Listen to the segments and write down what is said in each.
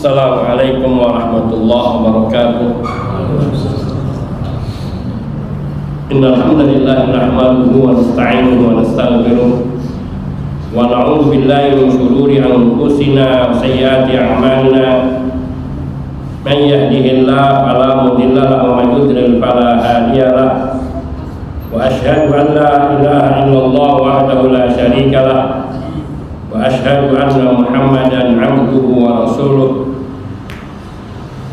Assalamualaikum warahmatullahi wabarakatuh. Innal hamdalillah nahmaduhu wa nasta'inuhu wa nastaghfiruh wa na'udzu billahi min shururi anfusina wa sayyiati a'malina. Man yahdihillahu fala mudilla lahu wa man yudlil fala hadiya lahu. Wa asyhadu an la ilaha illallah wahdahu la syarika lah. Wa asyhadu anna Muhammadan 'abduhu wa rasuluh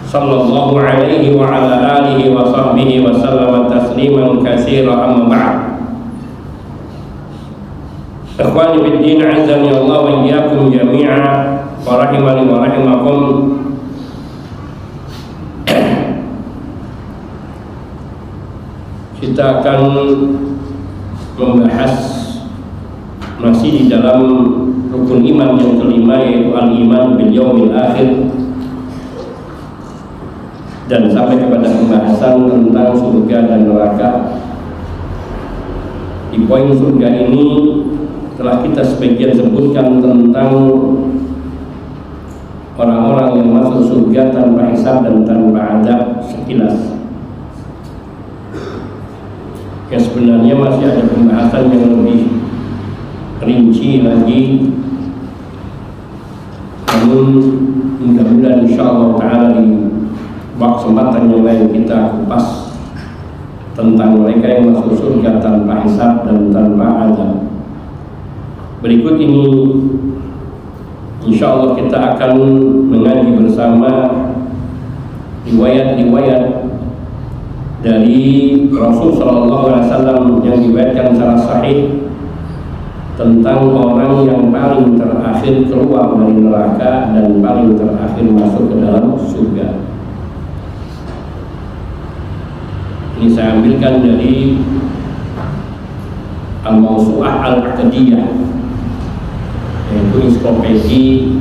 sallallahu alaihi wa ala alihi wa sahbihi wa sallama tasliman katsira, amma ba'd. Ikhwani fid din, 'azzani Allah wa iyyakum jami'a wa rahimani wa rahimakum. Kita akan membahas masih di dalam rukun iman yang kelima, yaitu al-iman bil yaumil akhir, dan sampai kepada pembahasan tentang surga dan neraka. Di poin surga ini telah kita sebagian sebutkan tentang orang-orang yang masuk surga tanpa hisab dan tanpa adab sekilas. Ya, sebenarnya masih ada pembahasan yang lebih rinci lagi, namun mudah-mudahan insyaallah ta'ala di kesempatan yang lain kita kupas tentang mereka yang masuk surga tanpa hisab dan tanpa azab. Berikut ini insyaallah kita akan mengaji bersama riwayat-riwayat dari Rasul sallallahu alaihi wasallam yang diriwayatkan secara sahih tentang orang yang paling terakhir keluar dari neraka dan paling terakhir masuk ke dalam surga. Ini saya ambilkan dari Al-Mawsu'ah Al-Aqdiyah, yaitu ensiklopedi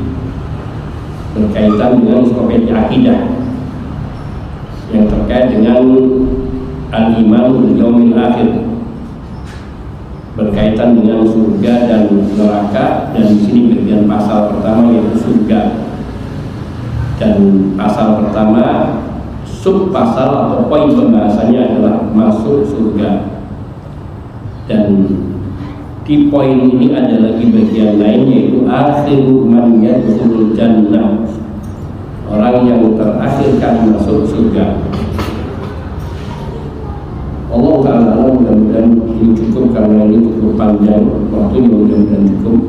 berkaitan dengan ensiklopedi akidah yang terkait dengan al-iman bil yaumil akhir, berkaitan dengan surga dan neraka. Dan di sini bagian pasal pertama yaitu surga, dan pasal pertama sub pasal atau poin pembahasannya adalah masuk surga. Dan di poin ini ada lagi bagian lain, yaitu akhiru man yadkhulul jannah, orang yang terakhir kali masuk surga. Allah Ta'ala mudah-mudahan ini cukup, karena ini cukup panjang waktunya, mudah-mudahan cukup.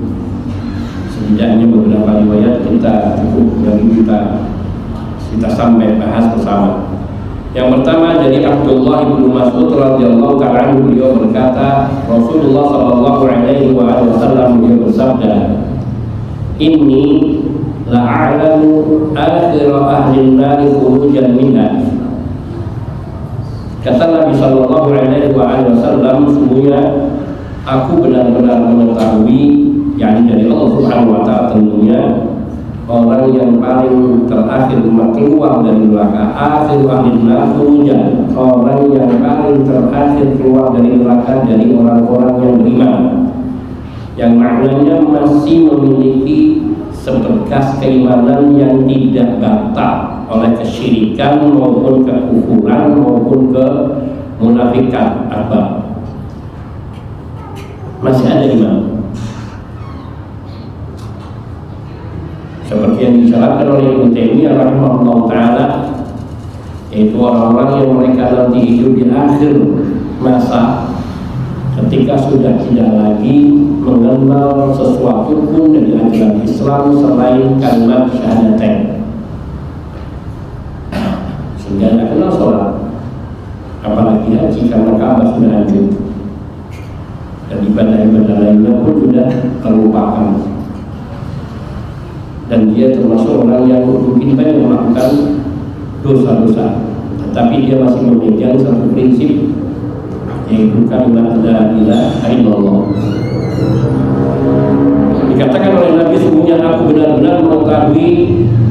Setidaknya beberapa riwayat kita cukup dari kita sampai bahas bersama. Yang pertama dari Abdullah bin Mas'ud radhiyallahu ta'ala anhu, beliau berkata, Rasulullah sallallahu alaihi wasallam beliau bersabda, "Inni la'alamu akhir ahli an-nar khurujan minha." Kata Nabi sallallahu alaihi wasallam, sesungguhnya aku benar-benar mengetahui, yakni dari Allah Subhanahu wa taala tentunya, orang yang paling terakhir keluar dari neraka, akhir ahli an-nar khurujan, orang yang paling terakhir keluar dari neraka dari orang-orang yang beriman, yang maknanya masih memiliki seberkas keimanan yang tidak batal oleh kesyirikan maupun kekufuran maupun kemunafikan akbar. Masih ada iman, seperti yang dijelaskan oleh Ibnu Taimiyah rahimahullah ta'ala, yaitu orang-orang yang mereka nanti hidup di akhir masa, ketika sudah tidak lagi mengenal sesuatu pun dari ajaran Islam selain kalimat syahadatain, sehingga tidak kenal sholat, apalagi haji karena Ka'bah sudah hancur, dan ibadah-ibadah lainnya pun sudah terlupakan. Dan dia termasuk orang yang mungkin banyak melakukan dosa-dosa, tetapi dia masih memegang satu prinsip, yaitu kalimat la ilaha illallah. Dikatakan oleh Nabi, sesungguhnya aku benar-benar mengetahui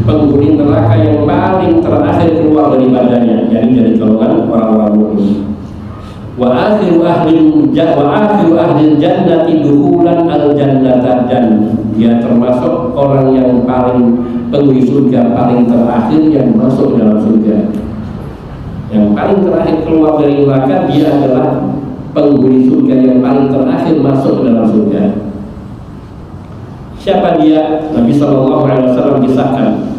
penghuni neraka yang paling terakhir keluar dari badannya, yakni dari golongan orang-orang mukmin. wa akhiru ahli jannati dukhulan al jannata, dan dia termasuk orang yang paling penghuni surga paling terakhir yang masuk dalam surga. Yang paling terakhir keluar dari neraka, dia adalah penghuni surga yang paling terakhir masuk dalam surga. Siapa dia? Nabi SAW kisahkan,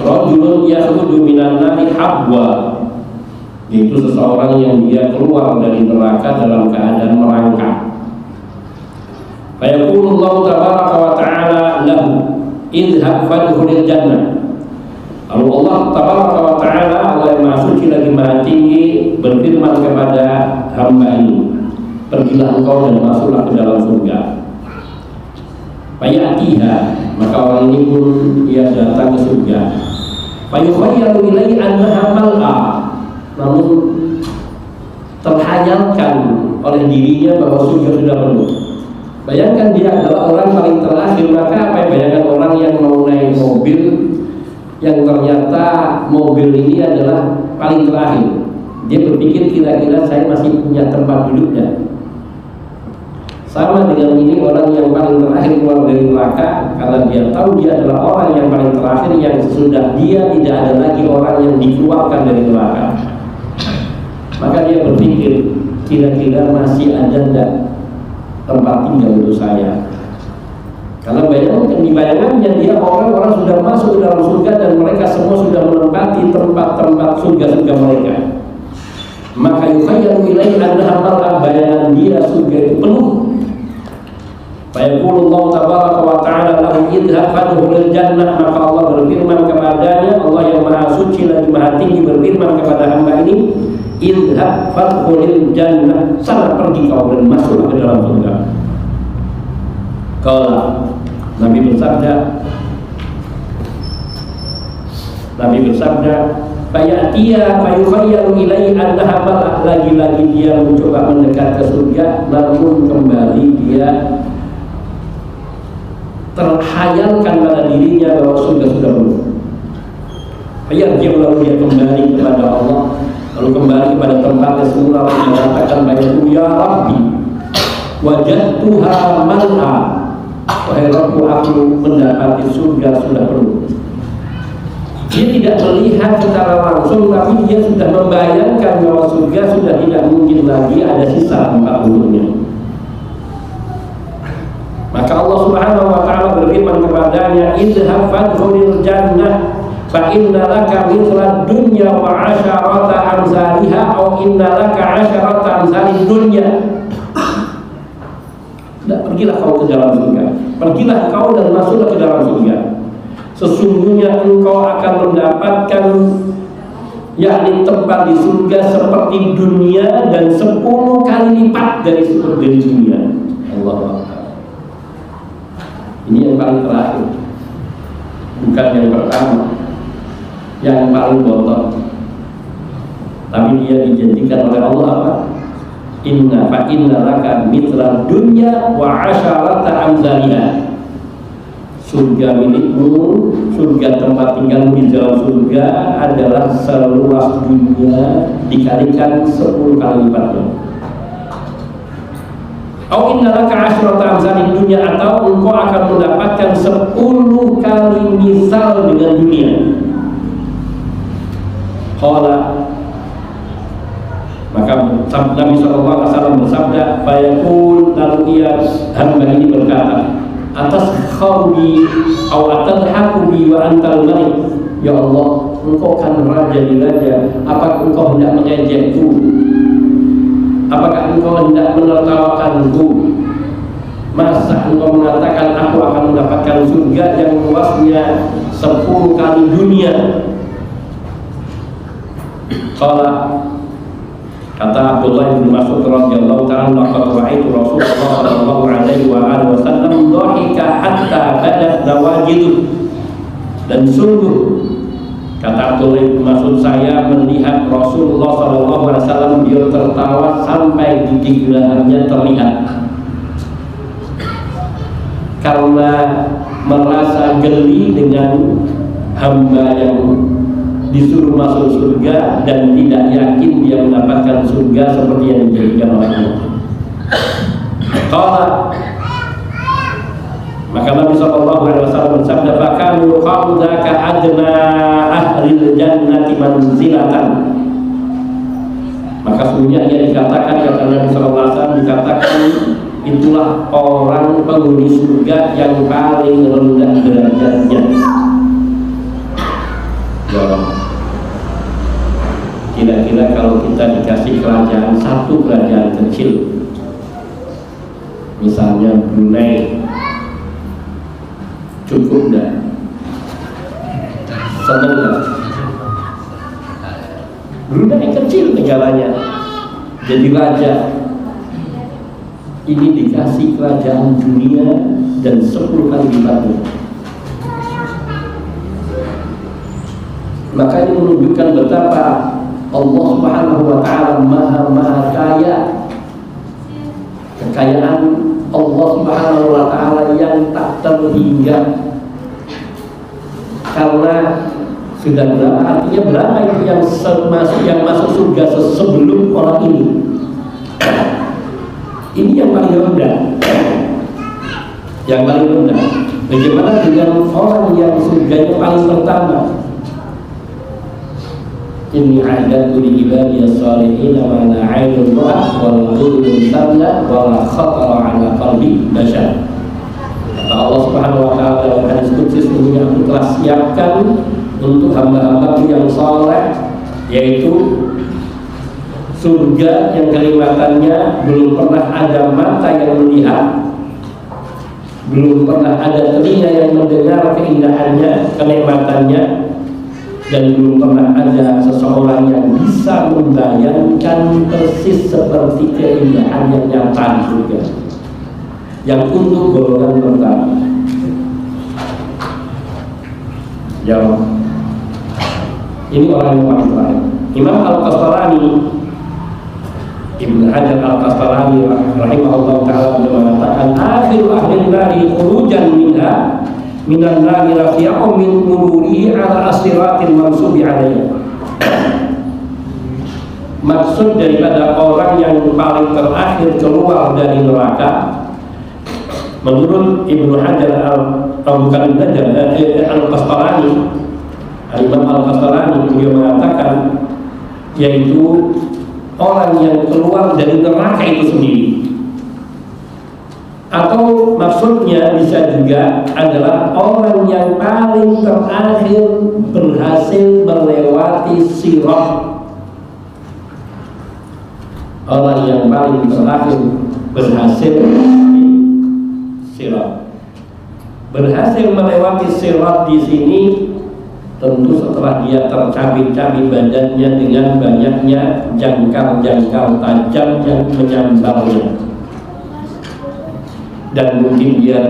rajulun yakhruju minan nari habwa, yaitu seseorang yang dia keluar dari neraka dalam keadaan merangkak. Fayaqulullahu tabaraka wa ta'ala lahu idhab fadkhulil jannah. Lalu Allah tabaraka wa ta'ala, Allah yang maha suci lagi maha tinggi, berfirman kepada hamba ini, pergilah engkau dan masuklah ke dalam surga. Fayatiha, maka orang ini pun ia datang ke surga. Fayukhayyalu ilaihi annaha mal'a, namun terhayalkan oleh dirinya bahwa surga sudah penuh. Bayangkan dia adalah orang paling terakhir, maka apa yang bayangkan orang yang mau naik mobil yang ternyata mobil ini adalah paling terakhir. Dia berpikir kira-kira saya masih punya tempat duduknya. Sama dengan ini orang yang paling terakhir keluar dari neraka, karena dia tahu dia adalah orang yang paling terakhir, yang sesudah dia tidak ada lagi orang yang dikeluarkan dari neraka. Maka dia berpikir, kira-kira masih ada enggak tempat tinggal untuk saya. Karena di bayangannya dia orang-orang sudah masuk ke dalam surga dan mereka semua sudah menempati tempat-tempat surga-surga mereka. Maka yukhayyalu ilaihi annaha mal'a, bayangan dia surga itu penuh. Fayaqulullahu tabaraka wa ta'ala lahu idhab fadkhulil jannah, maka Allah berfirman kepadanya, Allah yang maha suci lagi maha tinggi berfirman kepada hamba ini, idhab fadkhulil jannah, sana pergi kau dan masuklah ke dalam surga. Qala, Nabi bersabda, fayatiya fayukhayyalu ilaihi annaha mal'a, lagi-lagi dia mencoba mendekat ke surga, namun kembali dia terhayalkan pada dirinya bahwa surga sudah penuh. Dia lalu dia kembali kepada Allah, lalu kembali kepada tempatnya semula, lalu mengatakan bayaku, ya Rabbi wajadtuha mal'a, wahai Rabbu, aku mendapati surga sudah penuh. Dia tidak melihat secara langsung, tapi dia sudah membayangkan bahwa surga sudah tidak mungkin lagi ada sisa tempat duduknya. Maka Allah Subhanahu wa ta'ala berfirman kepadanya, idhab fadkhulil jannah fa inna laka mithla dunya wa 'asharata amsalha, aw inna laka 'asharata amsalid dunya. Pergilah kau ke dalam surga, pergilah kau dan masuklah ke dalam surga. Sesungguhnya engkau akan mendapatkan yakni tempat di surga seperti dunia dan 10 kali lipat dari dunia. Allah. Ini yang paling terakhir, bukan yang pertama, yang paling botol. Tapi dia dijanjikan oleh Allah apa? Inna fa inna laka mithla dunya wa 'asharata amsalha. Surga milikmu, surga tempat tinggalmu di dalam surga adalah seluas dunia dikalikan 10 kali lipatnya. Au inna laka 'asharata amsalid dunya, atau engkau akan mendapatkan 10 kali misal dengan dunia. Qala, maka Nabi SAW bersabda, fayaqul, lalu ia hamba ini berkata, atas khawbi au atadhaku bi wa antal malik, ya Allah, engkau kan raja di raja, apakah engkau hendak mengejekku? Apakah engkau hendak menertawakanku? Masa engkau mengatakan aku akan mendapatkan surga yang luasnya 10 kali dunia? Kata Abdullah bin Mas'ud radhiyallahu ta'ala, laqad ra'aitu Rasulullah sallallahu alaihi wa alihi wasallam dhahika hatta badat nawajiduh. Dan sungguh, kata Abdullah bin Mas'ud, saya melihat Rasulullah sallallahu alaihi wasallam beliau tertawa sampai gigi gerahnya terlihat, karena merasa geli dengan hamba yang disuruh masuk surga dan tidak yakin dia mendapatkan surga seperti yang dijadikan oleh Allah. Qala, maka Nabi sallallahu alaihi wasallam bersabda, "Fakanu qawdaka adna ahlil jannati manzilatan." Maka sungguhnya ia dikatakan, kata Nabi sallallahu alaihi wasallam, dikatakan itulah orang penghuni surga yang paling rendah derajatnya. Ya, kira-kira kalau kita dikasih kerajaan, satu kerajaan kecil, misalnya Brunei, cukup enggak? Senang enggak? Brunei kecil negaranya, jadi raja. Ini dikasih kerajaan dunia dan 10 kali lipatnya. Maka ini menunjukkan betapa Allah Subhanahu wa Ta'ala maha kaya. Kekayaan Allah Subhanahu wa Ta'ala yang tak terhingga. Karena sudah berapa, artinya berapa itu yang masuk surga sebelum orang ini. Ini yang paling rendah. Yang paling rendah. Bagaimana dengan orang yang surganya paling pertama? Inni a'dadtu li ibadiy as-salihin ma la 'ainun ra'at wa la udhunun sami'at wa la khatara 'ala qalbi bashar. Kata Allah Subhanahu wa Ta'ala dalam hadis qudsi, sesungguhnya Aku telah siapkan untuk hamba-Hamba yang saleh, yaitu surga yang kenikmatannya belum pernah ada mata yang melihat, belum pernah ada telinga yang mendengar keindahannya, kenikmatannya, dan belum pernah ada seseorang yang bisa membayangkan persis seperti keindahan yang nyata di surga yang untuk golongan pertama. Jawab. Ini orang yang paling terakhir. Imam Al-Qastalani, Ibnu Hajar Al-Qastalani rahimahullah ta'ala mengatakan, akhiru ahli nari khurujan minha minan nari rafi'u min mururi ala asiratil mansubi alaihi. Maksud daripada orang yang paling terakhir keluar dari neraka, menurut Ibnu Hajar Al-Qastalani, Imam Al-Qastalani, beliau mengatakan yaitu orang yang keluar dari neraka itu sendiri. Atau maksudnya bisa juga adalah orang yang paling terakhir berhasil melewati sirat. Orang yang paling terakhir berhasil melewati sirat. Berhasil melewati sirat di sini tentu setelah dia tercabik-cabik badannya dengan banyaknya jangkar-jangkar tajam yang menyambarnya, dan mungkin dia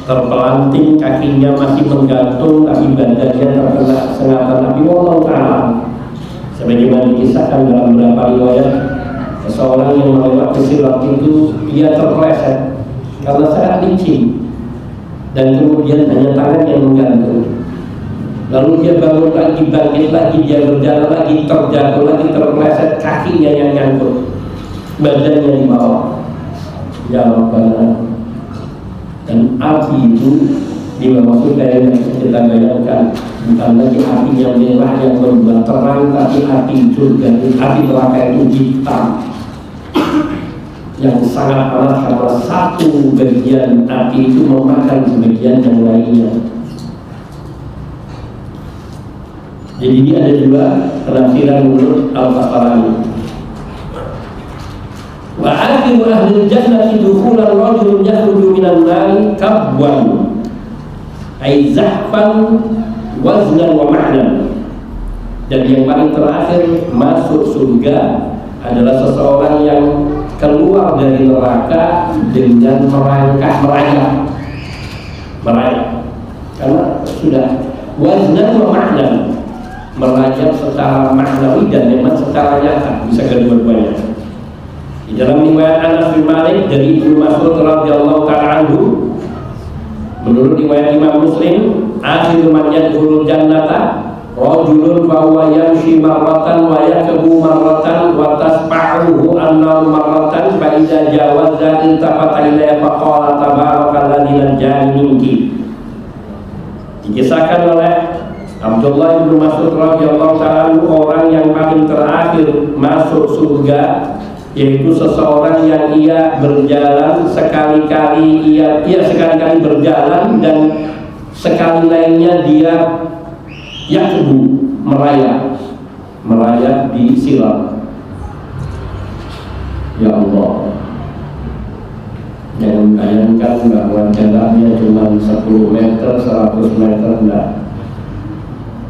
terpelanting, kakinya masih menggantung, tapi badannya terkena sengatan api. Wallahu ta'ala, sebagaimana dikisahkan dalam beberapa riwayat, seseorang yang melewati sirat itu dia terpleset karena sangat licin, dan kemudian hanya tangan yang menggantung. Lalu dia bangun lagi, bangkit lagi, dia berjalan lagi, terjatuh lagi, terpleset, kakinya yang nyangkut, badannya di bawah. Ya Rabbana. Dan api itu di bawah surga yang kita bayangkan bukan lagi api yang merah yang berubah terang, tapi api surga, api neraka itu hitam yang sangat panas karena satu bagian api itu memakan sebagian yang lainnya. Jadi ini ada dua penafsiran menurut Al-Qastalani. Wa akhiru ahli jannati dukhulan rajulun yakhruju minan nari kabwan ay zahfan waznan wa ma'nan. Dan yang paling terakhir masuk surga adalah seseorang yang keluar dari neraka dengan merayap, karena sudah waznan wa ma'nan, merayap secara maknawi dan memang secara nyata, bisa kedua-duanya. Di dalam riwayat Anas bin Malik dari Ibnu Mas'ud radhiyallahu ta'ala anhu, Menurut riwayat Imam Muslim, akhir man yadkhulul jannata rajulun fa huwa yamshi marratan wa yakbu marratan wa tasba'uhu annar marratan fa idza jawaza intafata ilayya fa qala tabarakalladzi najjani minki. Dikisahkan oleh Abdullah bin Mas'ud radhiyallahu ta'ala, orang yang paling terakhir masuk surga yaitu seseorang yang ia berjalan sekali-kali sekali-kali berjalan dan sekali lainnya dia yakbu merayap di sirat. Ya Allah, jangan bayangkan bahwa jalannya cuma 10 meter, 100 meter, enggak.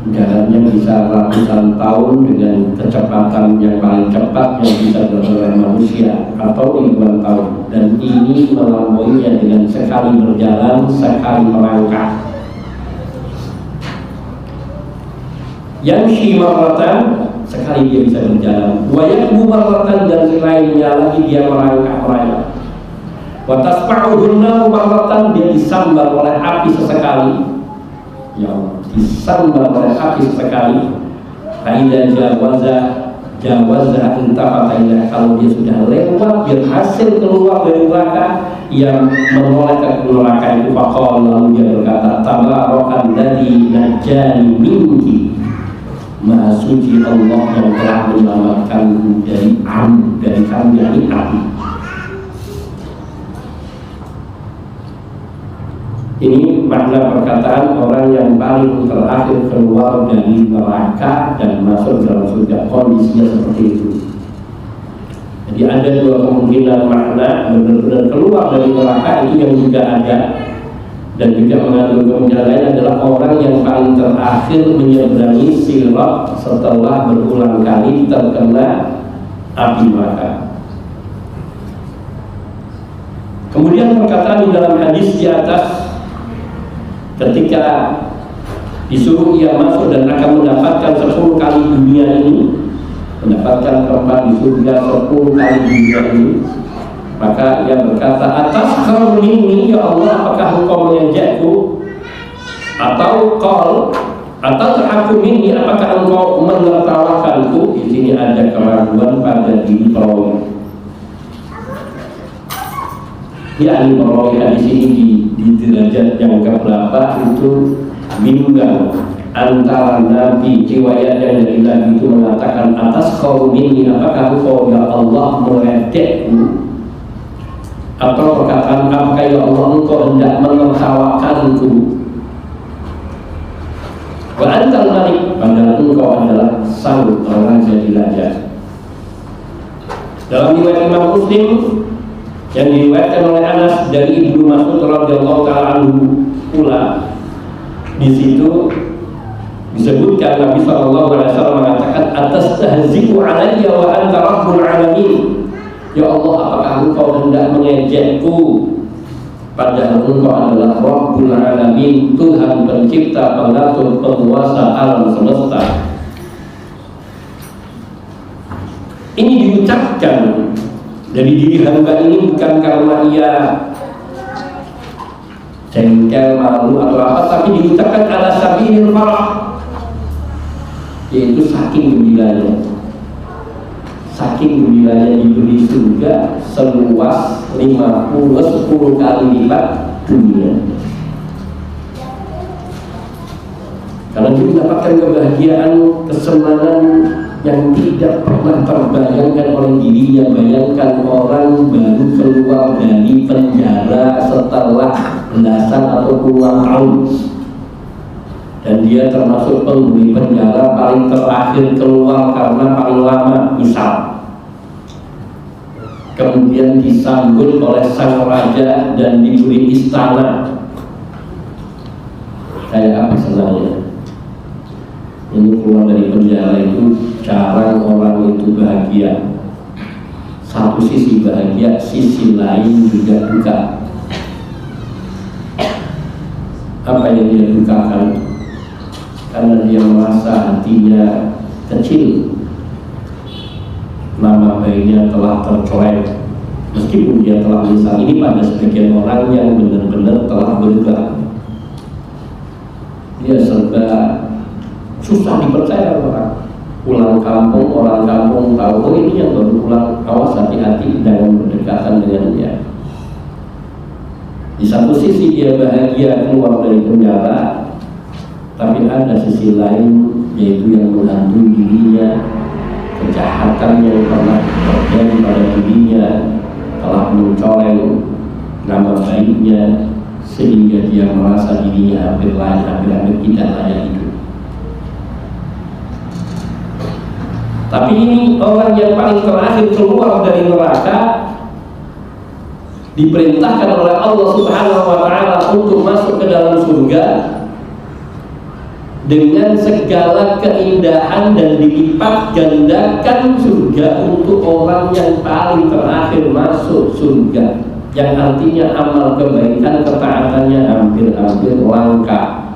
Jalannya bisa ratusan tahun dengan kecepatan yang paling cepat yang bisa dilakukan oleh manusia, atau ribuan tahun. Dan ini melampauinya dengan sekali berjalan, sekali merangkak. Yamshi marratan, sekali dia bisa berjalan. Wa yakbu marratan, dan selainnya lagi dia merangkak. Wa tasba'uhu an-nar marratan, dia disambar oleh api sesekali. Ya Allah, disambar oleh api sekali. Faidah jawaza intafata, kalau dia sudah lewat berhasil keluar dari neraka, yang menoleh ke neraka itu faqala, lalu dia berkata tabarakalladzi najjani minki, maha suci Allah yang telah menyelamatkanku dari kamu yakni api. Ini makna perkataan orang yang paling terakhir keluar dari neraka dan masuk dalam surga, kondisinya seperti itu. Jadi ada dua kemungkinan makna, benar-benar keluar dari neraka itu yang juga ada, dan juga mengandung kemungkinan lain adalah orang yang paling terakhir menyeberangi sirat setelah berulang kali terkena api neraka. Kemudian perkataan di dalam hadis di atas, ketika disuruh ia masuk dan akan mendapatkan 10 kali dunia ini, mendapatkan tempat di surga 10 kali dunia ini, maka ia berkata, atas kau ini ya Allah, apakah engkau mengejakku? Atau aku ini, apakah engkau menertawakanku? Di sini ada keraguan pada diri perawi. Ya, perawi hadis ini di derajat yang keberapa itu bimbang antara Nabi, riwayat yang dari Nabi itu mengatakan atas kaum ini, apakah engkau ya Allah meledekku, atau perkataan apakah ya Allah engkau hendak menertawakanku. Wa antal malik, padahal engkau adalah sang raja di raja. Dalam riwayat Imam Muslim yang diriwayatkan oleh Anas dari Ibnu Mas'ud radhiyallahu ta'ala anhu pula, di situ disebutkan Nabi sallallahu alaihi wasallam mengatakan, atastahzi'u 'alayya wa anta rabbul 'alamin. Ya Allah, apakah engkau hendak mengejekku, padahal engkau adalah Rabbul 'alamin, Tuhan pencipta, pengatur, penguasa alam semesta. Ini diucapkan dari diri hamba ini bukan karena ia jengkel, malu atau apa, tapi diucapkan ala sabilil farah, yaitu saking gembiranya diberi surga seluas 10 kali lipat dunia. Karena dia mendapatkan kebahagiaan, kesenangan yang tidak pernah terbayangkan oleh dirinya. Bayangkan orang baru keluar dari penjara setelah belasan atau puluhan tahun, dan dia termasuk penghuni penjara paling terakhir keluar karena paling lama misal. Kemudian disambut oleh sang raja dan diberi istana. Kayak apa senangnya. Ini keluar dari penjara itu jarang orang itu bahagia. Satu sisi bahagia, sisi lain juga duka. Apa yang dia dukakan? Karena dia merasa hatinya kecil, nama baiknya telah tercoreng, meskipun dia telah menyesal. Ini pada sebagian orang yang benar-benar telah berubah. dia serba susah dipercaya orang. Pulang kampung, orang kampung tahu, oh ini yang baru pulang, awas hati-hati jangan berdekatan dengan dia. Di satu sisi dia bahagia keluar dari penjara, tapi ada sisi lain yaitu yang menghantui dirinya, kejahatan yang pernah terjadi pada dirinya telah mencoreng nama baiknya sehingga dia merasa dirinya hampir tidak layak hidup. Tapi ini orang yang paling terakhir keluar dari neraka, diperintahkan oleh Allah Subhanahu wa Ta'ala untuk masuk ke dalam surga dengan segala keindahan dan dilipat gandakan surga untuk orang yang paling terakhir masuk surga, yang artinya amal kebaikan ketaatannya hampir-hampir langka.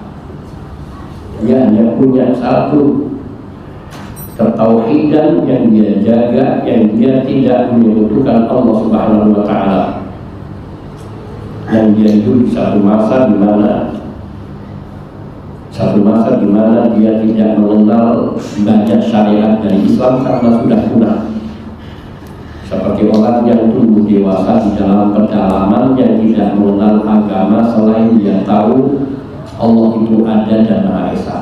Dia hanya punya satu ketauhidan yang dia jaga, yang dia tidak menyebutkan Allah Subhanahu wa Ta'ala, yang dia hidup di satu masa di mana dia tidak mengenal banyak syariat dari Islam karena sudah punah, seperti orang yang tumbuh dewasa di dalam pedalaman yang tidak mengenal agama selain dia tahu Allah itu ada dan Maha Esa.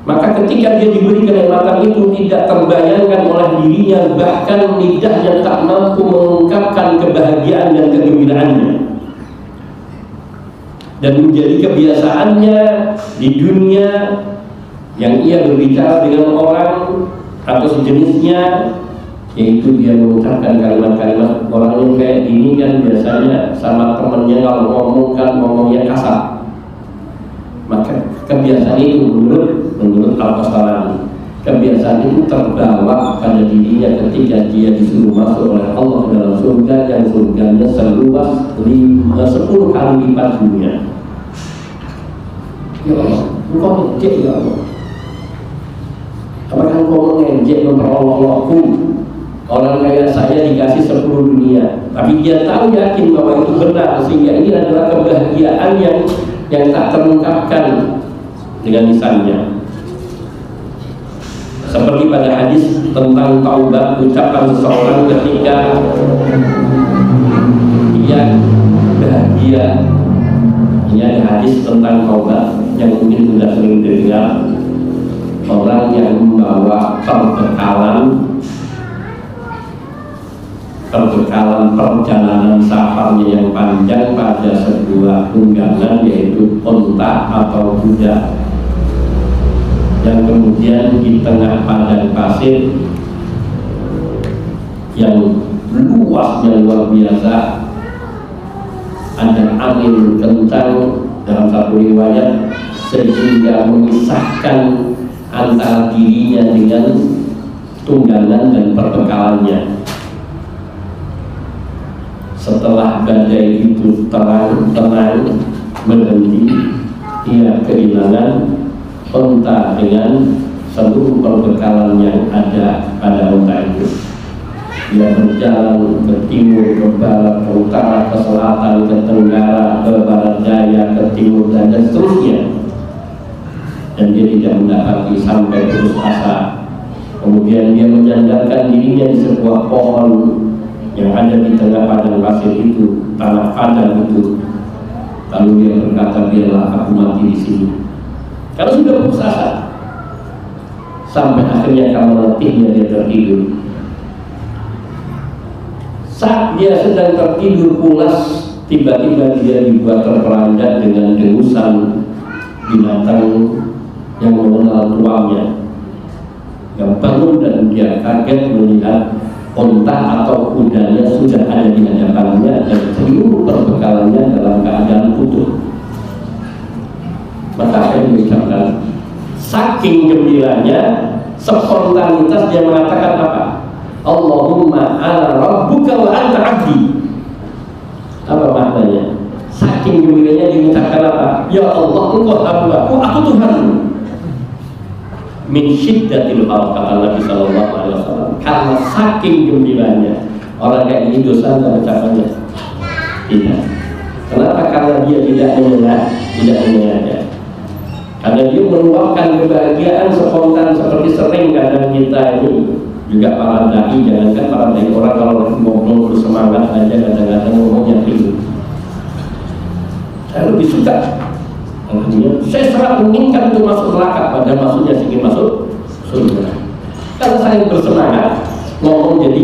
Maka ketika dia diberi kenikmatan itu tidak terbayangkan oleh dirinya, bahkan lidahnya tak mampu mengungkapkan kebahagiaan dan kegembiraannya. Dan menjadi kebiasaannya di dunia yang ia berbicara dengan orang atau sejenisnya, yaitu dia mengucapkan kalimat-kalimat orang yang kayak gini kan biasanya sama temennya kalau ngomongnya kasar. Maka kebiasaan itu menurut Al-Qastalani, kebiasaan itu terbawa pada dirinya ketika dia disuruh masuk oleh Allah ke dalam surga yang surganya seluas 10 kali lipat dunia. Ya Allah, engkau ngejek ya Allah. Apakah engkau mengejek memperolok-olokku? Orang kayak saya dikasih 10 dunia, tapi dia tahu yakin bahwa itu benar, sehingga ini adalah kebahagiaan yang tak terungkapkan dengan lisannya. Seperti pada hadis tentang taubat, ucapan seseorang ketika dia bahagia. Ini ada hadis tentang taubat yang mungkin sudah sering dengar. Orang yang membawa perbekalan perjalanan safarnya yang panjang pada sebuah tunggangan, yaitu unta atau kuda, dan kemudian di tengah padang pasir yang luasnya luar biasa ada angin kencang dalam satu riwayat sehingga memisahkan antara dirinya dengan tunggangan dan perbekalannya. Setelah badai itu tenang berhenti, ia kehilangan unta dengan seluruh perbekalan yang ada pada unta itu. Dia berjalan ke timur, ke barat, ke utara, ke selatan, ke tenggara, ke barat daya, ke timur, dan seterusnya. Dan dia tidak mendapati sampai putus asa. Kemudian dia menyandarkan dirinya di sebuah pohon yang ada di tengah padang pasir itu, tanah padang itu. Lalu dia berkata, biarlah aku mati di sini. Karena sudah putus asa. Sampai akhirnya karena letihnya dia tertidur. Saat dia sedang tertidur pulas, tiba-tiba dia dibuat terperanjat dengan dengusan binatang yang mengenal tuangnya. Dia bangun dan dia kaget melihat unta atau kudanya sudah ada di hadapannya dan seluruh perbekalannya dalam keadaan utuh. Maka saya mengucapkan, saking gembiranya, spontanitas dia mengatakan apa? Allahumma ana rabbuka wa anta abdi. Apa maknanya? Saking gembiranya dia mengucapkan apa? Ya Allah, engkau hambaku, aku Tuhanmu. Min syiddatil harb, kata Nabi sallallahu alaihi wasallam. Karena saking gembiranya, orang kayak ini dosa enggak ucapannya? Tidak. Kenapa? Karena dia tidak menyengaja. Karena dia meluapkan kebahagiaan spontan seperti sering kadang kita ini juga para dai, jangankan para dai, orang kalau ngobrol bersemangat aja kadang-kadang ngomongnya itu. Saya lebih suka, saya sangat menginginkan untuk masuk neraka, padahal maksudnya ingin masuk surga. Karena saya bersemangat ngomong jadi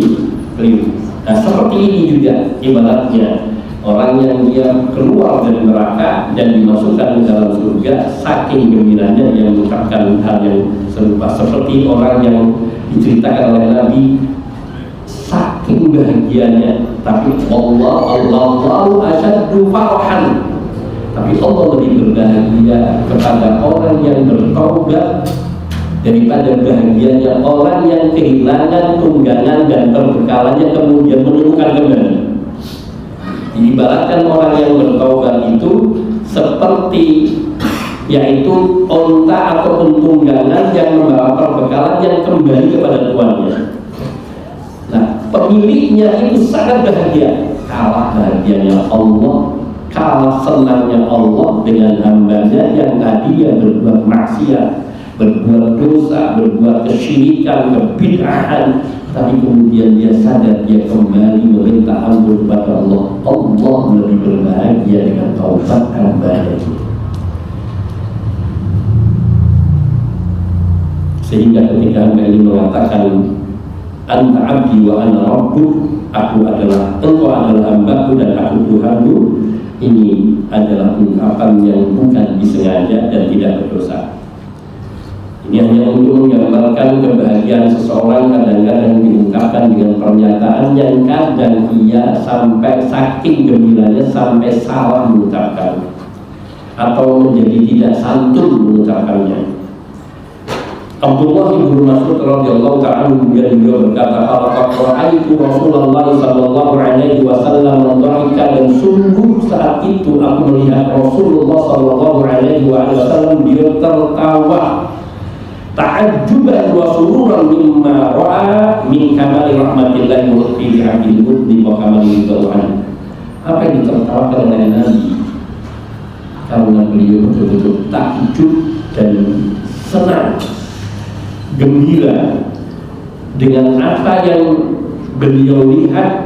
keliru. Nah seperti ini juga ibaratnya orang yang dia keluar dari neraka dan dimasukkan ke dalam surga, saking gembiranya dia mengucapkan hal yang serupa seperti orang yang diceritakan oleh Nabi, saking bahagianya, tapi Allahu asyaddu farahan, tapi Allah lebih berbahagia kepada orang yang bertaubat daripada bahagianya orang yang kehilangan tunggangan dan perbekalannya kemudian menemukan kembali. Diibaratkan orang yang bertaubat itu seperti yaitu onta ataupun tunggangan yang membawa perbekalan yang kembali kepada tuannya. Nah, pemiliknya itu sangat bahagia. Kalah bahagianya Allah, kalah senangnya Allah dengan hambanya yang tadinya berbuat maksiat, berbuat dosa, berbuat kesyirikan, kebid'ahan, tapi kemudian dia sadar, dia kembali meminta ampun kepada Allah. Allah lebih berbahagia dengan taubat hambanya. Sehingga ketika hamba ini mengatakan anta abdi wa ana rabbuk, aku adalah, engkau adalah hambaku dan aku Tuhanmu, ini adalah ungkapan yang bukan disengaja dan tidak berdosa. Ini hanya untuk menggambarkan kebahagiaan seseorang kadang-kadang diungkapkan dengan pernyataan yang kadang ia sampai saking gembiranya sampai salah mengucapkan atau menjadi tidak santun mengucapkannya. Abdullah bin Mas'ud radhiyallahu ta'ala kemudian beliau berkata, "Laqad ra'aitu Rasulullah sallallahu alaihi wasallam dhahika," dan sungguh saat itu aku melihat Rasulullah sallallahu alaihi wasallam beliau tertawa, ta'ajjuban wa sururan mimma ra'a min kamali rahmatillahi wa lutfi 'abdil mudni wa kamali ridwan. Apa yang ditertawakan oleh Nabi karena beliau betul-betul takjub dan senang, gembira dengan apa yang beliau lihat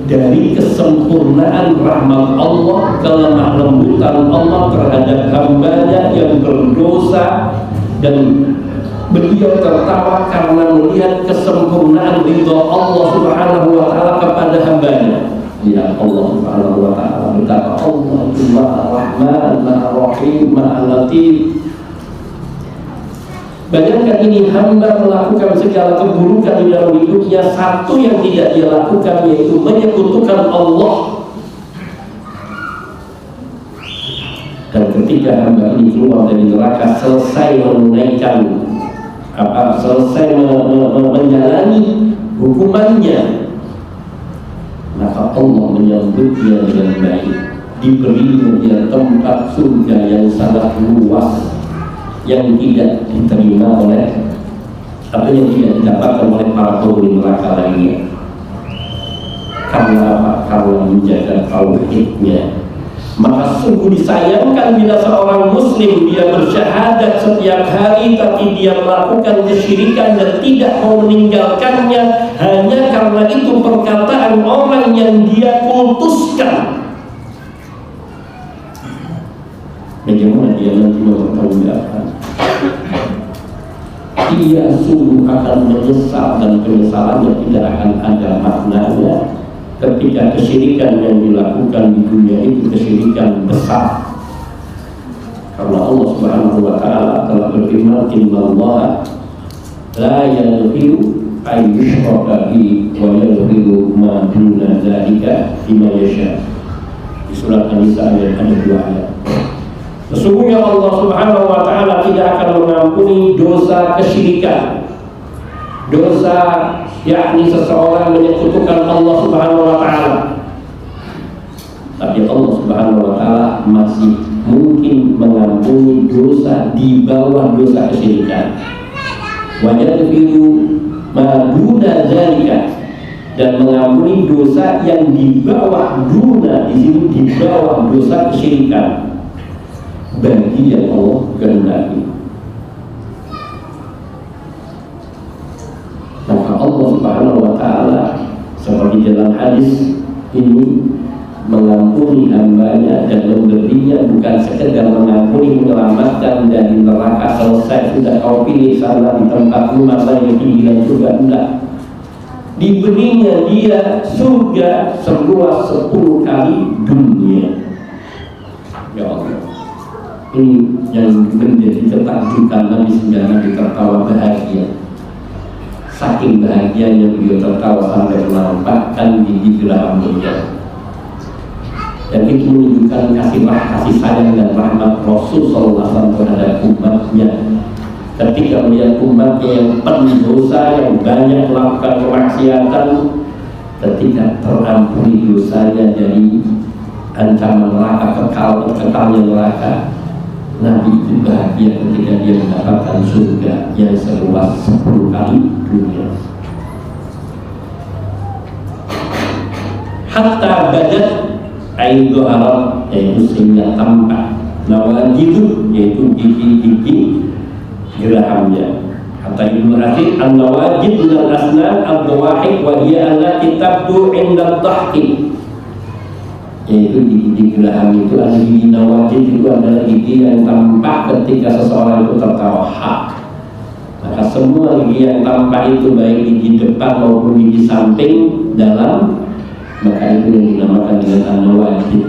dari kesempurnaan rahmat Allah, kelemah lembutan Allah terhadap hambanya yang berdosa, dan beliau tertawa karena melihat kesempurnaan ridha Allah Subhanahu wa ta'ala kepada hambanya. Ya Allah Subhanahu wa ta'ala berkata, Allah Maha Rahman, Maha Rahim, Maha Latif. Bayangkan ini hamba melakukan segala keburukan di dalam hidupnya, satu yang tidak dia lakukan yaitu menyekutukan Allah. Dan ketika hamba ini keluar dari neraka, selesai menunaikan selesai menjalani hukumannya, maka Allah menyambutnya dengan baik, diberinya dia tempat surga yang sangat luas, yang tidak diterima oleh atau yang tidak didapatkan oleh para penghuni neraka lainnya. Karena apa? Karena menjaga tauhidnya. Maka sungguh disayangkan bila seorang muslim dia bersyahadat setiap hari tapi dia melakukan kesyirikan dan tidak mau meninggalkannya hanya karena itu perkataan orang yang dia kultuskan. Bagaimana dia nanti mempertanggungjawabkan? Dia sungguh akan menyesal dan penyesalannya tidak akan ada maknanya ketika kesyirikan yang dilakukan di dunia itu kesyirikan besar. Karena Allah Subhanahu wa ta'ala telah berfirman, innallaha la yaghfiru ay yushraka bihi wa yaghfiru ma duna dzalika liman yasha. Di surat An-Nisa ayat 2 ayat. Sesungguhnya Allah Subhanahu wa ta'ala tidak akan mengampuni dosa kesyirikan, dosa yakni seseorang menyekutukan Allah Subhanahu wa ta'ala. Tapi Allah Subhanahu wa ta'ala masih mungkin mengampuni dosa di bawah dosa kesyirikan. Wa yaghfiru ma duna dzalika dan mengampuni dosa yang di bawah duna, di sini di bawah dosa kesyirikan, bagi yang Allah kehendaki. Maka Allah Subhanahu wa Ta'ala seperti dalam hadis ini mengampuni hambanya dan memberinya bukan sekedar mengampuni, menyelamatkan dari neraka selesai, sudah kau pilih sana di tempat rumah yang tinggi dan surga, enggak, diberinya dia surga seluas 10 kali dunia. Ya Allah, ini yang menjadi ketakutan Nabi sehingga Nabi tertawa bahagia. Saking bahagianya beliau tertawa sampai menampakkan gigi geraham beliau. Dan itu menunjukkan kasih sayang dan rahmat Rasul SAW terhadap umatnya. Ketika melihat umatnya yang penuh dosa, yang banyak melakukan kemaksiatan, ketika terampuni dosanya dari ancaman neraka, kekalnya neraka, Nabi itu bahagia ketika dia mendapatkan surga yang seluas 10 kali dunia. Hatta badat aidu Arab, yaitu sehingga tampak, nawajidu, yaitu gigi-gigi gerahamnya. Kata Ibnu Athir, an-nawajid minal asnan ad-dawahik wa hiya allati tabdu 'inda ad-dhahki, yaitu gigi geraham itu adalah gigi nawajid, itu adalah gigi yang tampak ketika seseorang itu tertawa. Maka semua gigi yang tampak itu, baik gigi depan maupun gigi samping dalam, maka itu yang dinamakan dengan an-nawajid.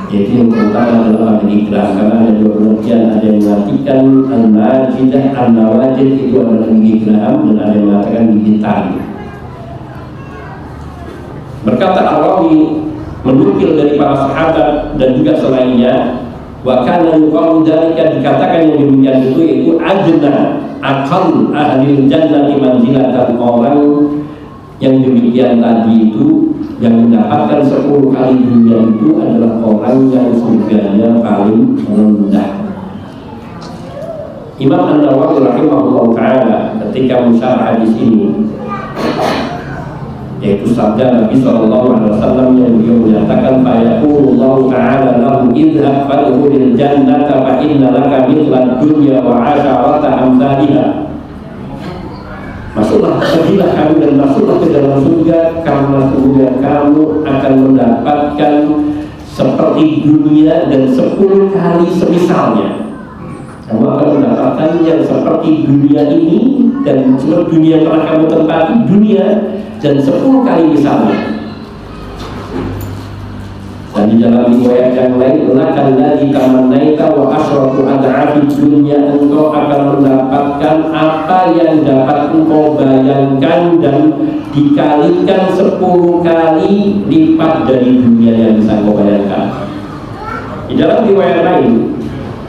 Jadi yang pertama adalah gigi geraham, karena ada dua pengertian, ada yang mengartikan an-najidah, an-nawajid itu adalah gigi geraham, dan ada yang mengatakan gigi tari. Berkata Ar-Rawi menukil dari para sahabat dan juga selainnya, wa kana yuqalu dzalika, dikatakan yang demikian itu yaitu adna aqal ahli jannati manzilatan, orang yang demikian tadi itu yang mendapatkan 10 kali dunia itu adalah orang yang surganya paling rendah. Imam An-Nawawi rahimahullah ta'ala ketika mensyarah hadis ini, yaitu sabda Nabi SAW yang beliau menyatakan, fayaqulullahu ta'ala lahu idhab fadkhulil jannata fa inna laka mithla dunya wa 'asharata amsalha. Masuklah, pergilah kamu dan masuklah ke dalam surga, karena sesungguhnya kamu akan mendapatkan seperti dunia dan 10 kali semisalnya. Kamu akan mendapatkan yang seperti dunia ini dan seluruh dunia yang telah kamu tempati, dunia dan 10 kali misalnya. Dan di dalam riwayat yang lain, lakan ladzi tamannaita wa asyratu ad'afi dunya, engkau akan mendapatkan apa yang dapat engkau bayangkan dan dikalikan 10 kali lipat dari dunia yang bisa engkau bayangkan. Di dalam riwayat lain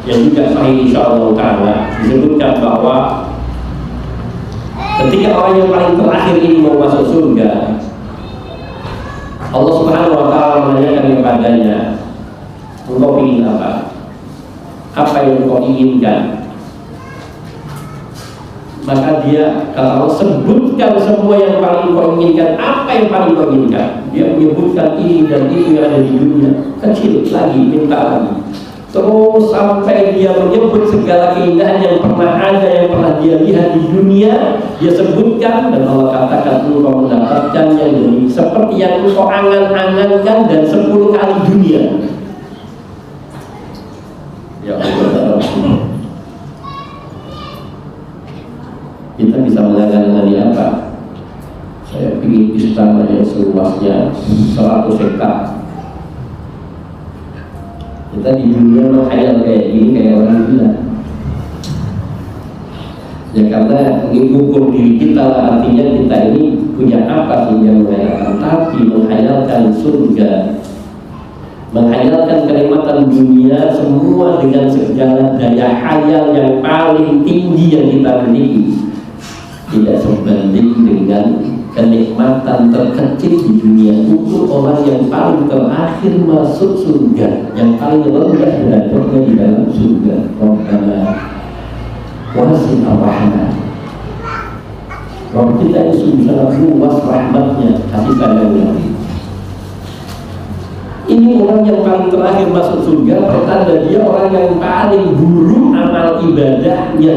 yang juga sahih insyaallah ta'ala disebutkan bahwa ketika orang yang paling terakhir ini mau masuk surga, Allah Subhanahu wa Ta'ala menanyakan kepadanya, engkau ingin apa? Apa yang engkau inginkan? Maka dia, kata Allah, sebutkan semua yang paling engkau inginkan. Apa yang paling engkau inginkan? Dia menyebutkan ini dan itu yang ada di dunia. Kecil lagi, minta lagi. Terus sampai dia menyebut segala keindahan yang pernah ada, yang pernah dia lihat di dunia, dia sebutkan, dan Allah katakan engkau mendapatkan yang ini seperti yang engkau angan-angankan dan 10 kali dunia. Ya Allah, kita bisa mengangan-angani apa? Saya ingin istana yang seluasnya 100 hektar. Kita di dunia menghayal kayak gini, kayak orang gila. Ya karena mengukur diri kita lah, artinya kita ini punya apa sehingga menghayalkan. Tapi menghayalkan surga, menghayalkan kenikmatan dunia, semua dengan segala daya hayal yang paling tinggi yang kita miliki, tidak sebanding dengan kenikmatan terkecil di dunia untuk orang yang paling terakhir masuk surga, yang paling rendah derajatnya di dalam surga. Rabbana wasi'ta rahmah Bahwa kita ini sungguh sangat luas rahmatnya, kasih sayangnya. Ini orang yang paling terakhir masuk surga, pertanda dia orang yang paling buruk amal ibadahnya.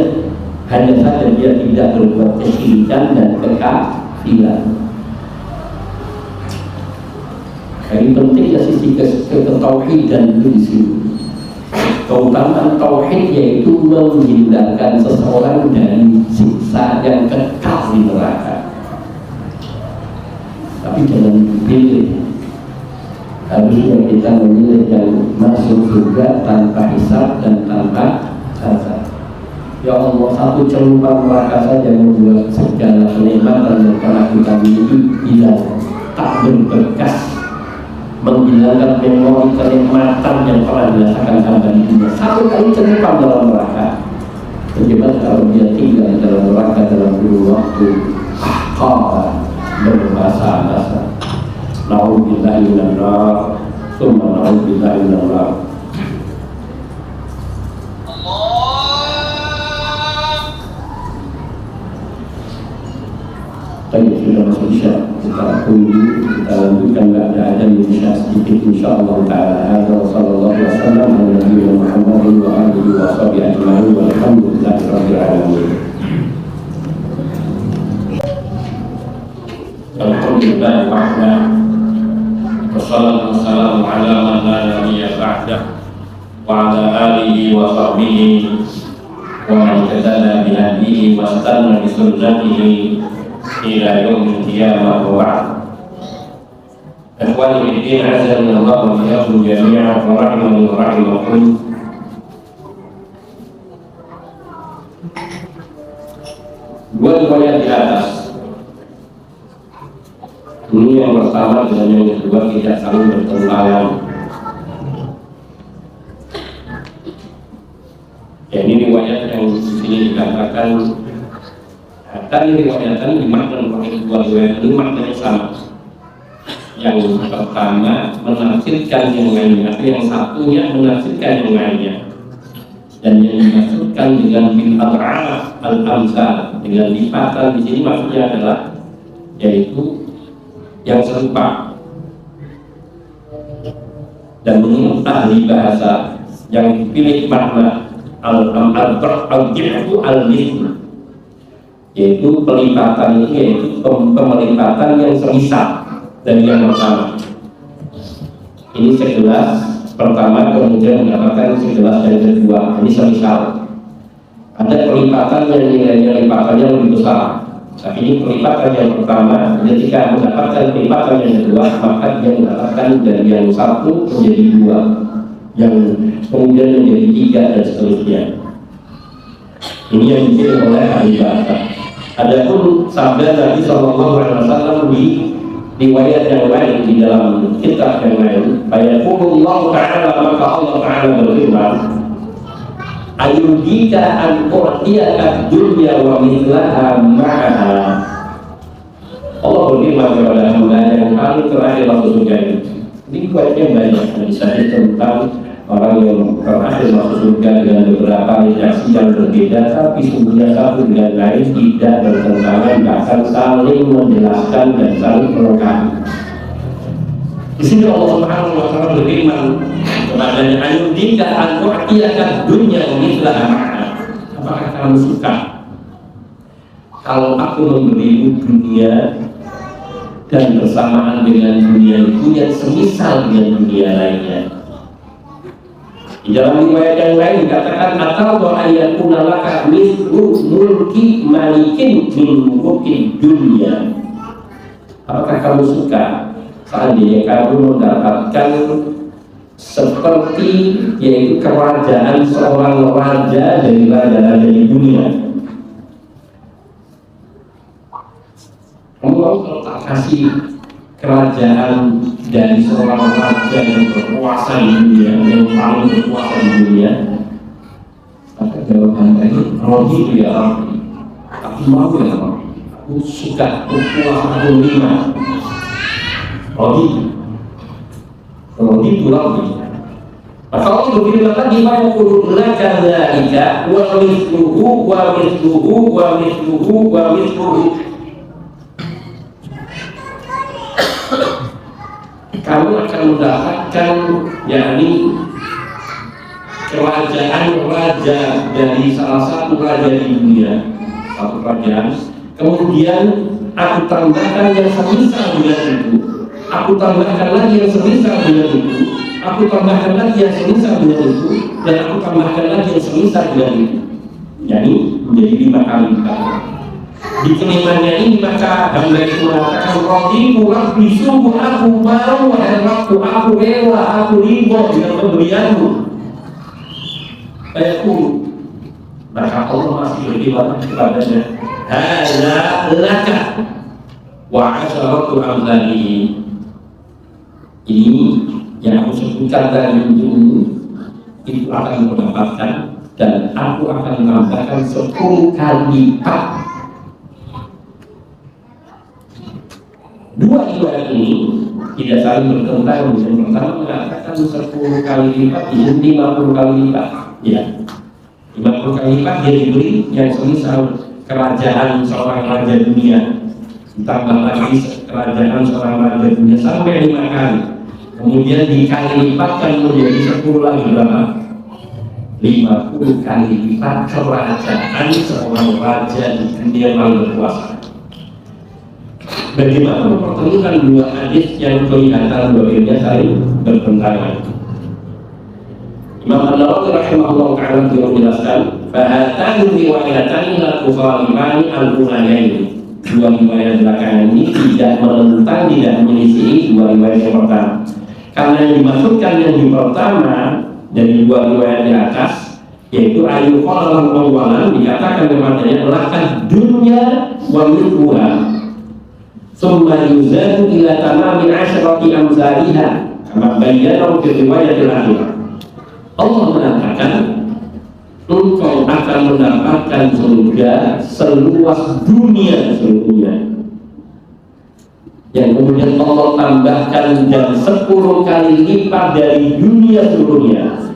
Hanya saja dia tidak berbuat kesyirikan dan kekafiran. Ini pentingnya sisi ketauhidan di sini. Keutamaan tauhid yaitu menghindarkan seseorang dari siksa yang kekal di neraka. Tapi jangan dipilih. Harusnya kita memilih yang masuk surga tanpa hisab dan tanpa azab. Ya Allah, satu celupang neraka saja membuat segala kenikmatan yang pernah kita miliki hilang, tak berbekas, menghilangkan memori kenikmatan yang pernah dirasakan hamba di dunia. Satu kali celupang dalam neraka. Bagaimana kalau dia tinggal dalam neraka dalam kurun waktu bermasa-masa. Na'udzubillahi minan nar, tsumma na'udzubillahi minan nar. Tadi sudah masuk isya, kita tunggu, kita lanjutkan keadaan dan isya sedikit insyaallah taala. Sallallahu alaihi wasallam ala nabiyina Muhammadin wa alihi wa sahbihi ajma'in walhamdulillahi rabbil alamin. Alhamdulillah wahda wassalatu wassalamu ala man la nabiyya ba'dah wa ala alihi wa sahbihi wa man tabi'a bi hadihi wa istanna bi sunnatihi ila yaumil qiyamah wa ba'd. Ikhwani fi din, azza wa jalla wa iyyakum jami'an wa rahimani wa rahimakum. Dua riwayat di atas. Ini yang pertama dan yang kedua tidak saling bertentangan. Ya, ini riwayat yang di sini dikatakan tadi riwayatkan dimaknai oleh dua riwayat ini maknanya sama. Yang pertama menafsirkan yang lainnya, atau yang satunya menafsirkan yang lainnya, dan yang dimaksudkan dengan bil ad'af al-amsal, dengan lipatan di sini maksudnya adalah yaitu yang serupa. Dan menurut ahli bahasa yang dipilih makna al-ad'af al-mithl, yaitu pelipatan itu yaitu pemelipatan yang semisal dari yang pertama. Ini segelas pertama kemudian mendapatkan segelas yang kedua, ini semisal. Ada pelipatan yang nilainya lipatannya lebih besar, tapi ini pelipatan yang pertama. Ketika mendapatkan pelipatan yang kedua, maka dia mendapatkan dari yang satu menjadi dua, yang kemudian menjadi tiga dan seterusnya. Ini yang dipilih oleh ahli bahasa. Adapun sabda Nabi Sallallahu Alaihi Wasallam di riwayat yang lain, di dalam kitab yang lain, Bayaqulullah Ta'ala, maka Allah Ta'ala berfirman, Ayudika an u'tiyaka dunya wa mithlaha ma'aha. Allah berfirman kepada hamba yang paling terakhir masuk surga ini. Ini riwayatnya banyak, misalnya tentang orang yang terakhir masuk surga dengan beberapa reaksi yang berbeda, tapi sungguhnya satu dengan lain tidak bertentangan, bahkan saling menjelaskan dan saling melengkapi. Di sini Allah Subhanahu wa taala berfirman kepadanya, Ayudika an u'tiyaka dunya wa mithlaha ma'aha. Apakah kamu suka kalau aku memberimu dunia dan bersamaan dengan dunia itu yang semisal dengan dunia lainnya? Di dalam riwayat yang lain dikatakan, atau ayatuna laka mithlu mulki malikin min mulki dunia. Apakah kamu suka seandainya kamu mendapatkan seperti yaitu kerajaan seorang raja dari raja-raja di dunia? Kamu mau kalau tak kasih kerajaan dari seorang raja yang berkuasa di dunia, yang paling berkuasa di dunia? Maka jawaban tadi, Rohi ya Rabbi, aku mau ya Rabbi, aku suka berkuasa kelima. Rohi itu Rabbi. Maka Allah berfirman lagi, Fa'yaqulu laka dzalika wa mithluhu wa mithluhu wa mithluhu wa mithluhu. kamu akan mendapatkan yakni kerajaan raja dari salah satu raja di dunia, satu kerajaan. Kemudian aku tambahkan yang semisal dengan itu, aku tambahkan lagi yang semisal dengan itu, aku tambahkan lagi yang semisal dengan itu, dan aku tambahkan lagi yang semisal dengan itu. Jadi menjadi 5 kali lipat. Di kelimanya ini maka hamba itu mengatakan, Rabbiku Rabbi, sungguh aku mau, wahai Rabbku, aku rela, aku ridho dengan pemberianmu. Maka Allah masih berfirman kepadanya, hadza laka wa asharatu amthalihi. Ini yang aku sebutkan tadi untukmu, itu akan mendapatkan, dan aku akan menambahkan 10 kali lipat. Dua riwayat ini tidak saling bertentangan. Yang pertama mengatakan 10 kali lipat, ini 50 kali lipat. Ya, 50 kali lipat dia diberi yang semisal kerajaan seorang raja dunia, ditambah lagi kerajaan seorang raja dunia sampai 5 kali. Kemudian dikali lipatkan menjadi 10 lagi berapa? 50 kali lipat kerajaan seorang raja di dunia yang berkuasa. Bagaimana mempertemukan dua hadis yang kelihatan bahwa saling bertentangan? Imam An-Nawawi rahimahullah ta'ala menjelaskan, fahatan riwayatan la tukhalifani al-ulayaini. Dua riwayat belakangan ini tidak menentang, tidak menyisihi dua riwayat yang pertama. Karena yang dimaksudkan yang di pertama dari dua riwayat di atas, yaitu ayu qalam awalan, dikatakan kepadanya lakah dunya wa mithluha, summa yuzadu ila tamami asyrati amzaliha, kama bayyana fi riwayatil akhirah. Allah mengatakan, engkau akan mendapatkan surga seluas dunia seluruhnya. Yang kemudian Allah tambahkan dan 10 kali lipat dari dunia seluruhnya.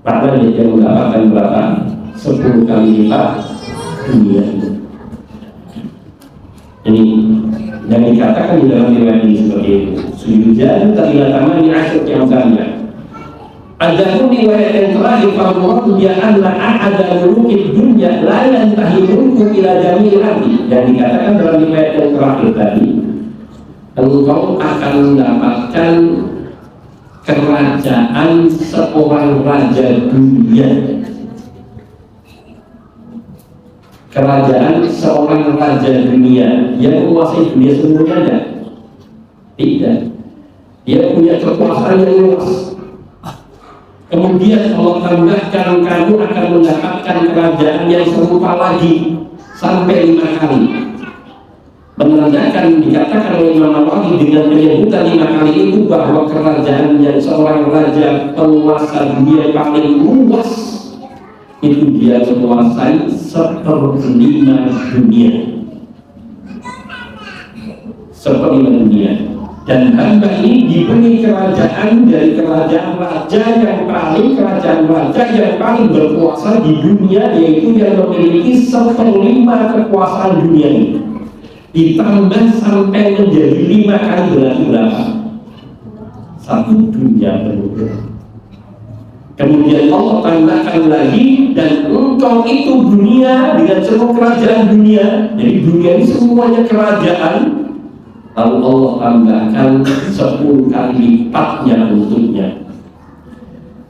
Maka dia mendapatkan berapa? 10 kali lipat dunia. Ini yang dikatakan di dalam riwayat ini seperti itu. Sujud tarilah di asyur yang sama. Adapun riwayat yang terakhir, bahwa dia anna ahada mulukid dunya la yantahi mulku ila jamil ardi, dan dikatakan dalam riwayat yang terakhir tadi, engkau akan mendapatkan kerajaan seorang raja dunia. Kerajaan seorang raja dunia yang menguasai dunia semuanya. Tidak. Dia punya kekuasaan yang luas. Kemudian Allah tambahkan, kamu akan mendapatkan kerajaan yang serupa lagi sampai 5 kali. Menandakan, dikatakan oleh Imam Nawawi dengan penyebutan 5 kali itu, bahwa kerajaan yang seorang raja penguasa dunia paling luas itu dia menguasai 1/5 dunia. 1/5 dunia. Dan hamba ini diberi kerajaan dari kerajaan raja yang paling berkuasa di dunia, yaitu yang memiliki 1/5 kekuasaan dunia ini. Ditambah sampai menjadi 5 kali, berarti berapa? 1 dunia penuh. Kemudian Allah tambahkan lagi, dan engkau itu dunia dengan seluruh kerajaan dunia. Jadi dunia ini semuanya kerajaan. Lalu Allah tambahkan 10 kali lipatnya untuknya.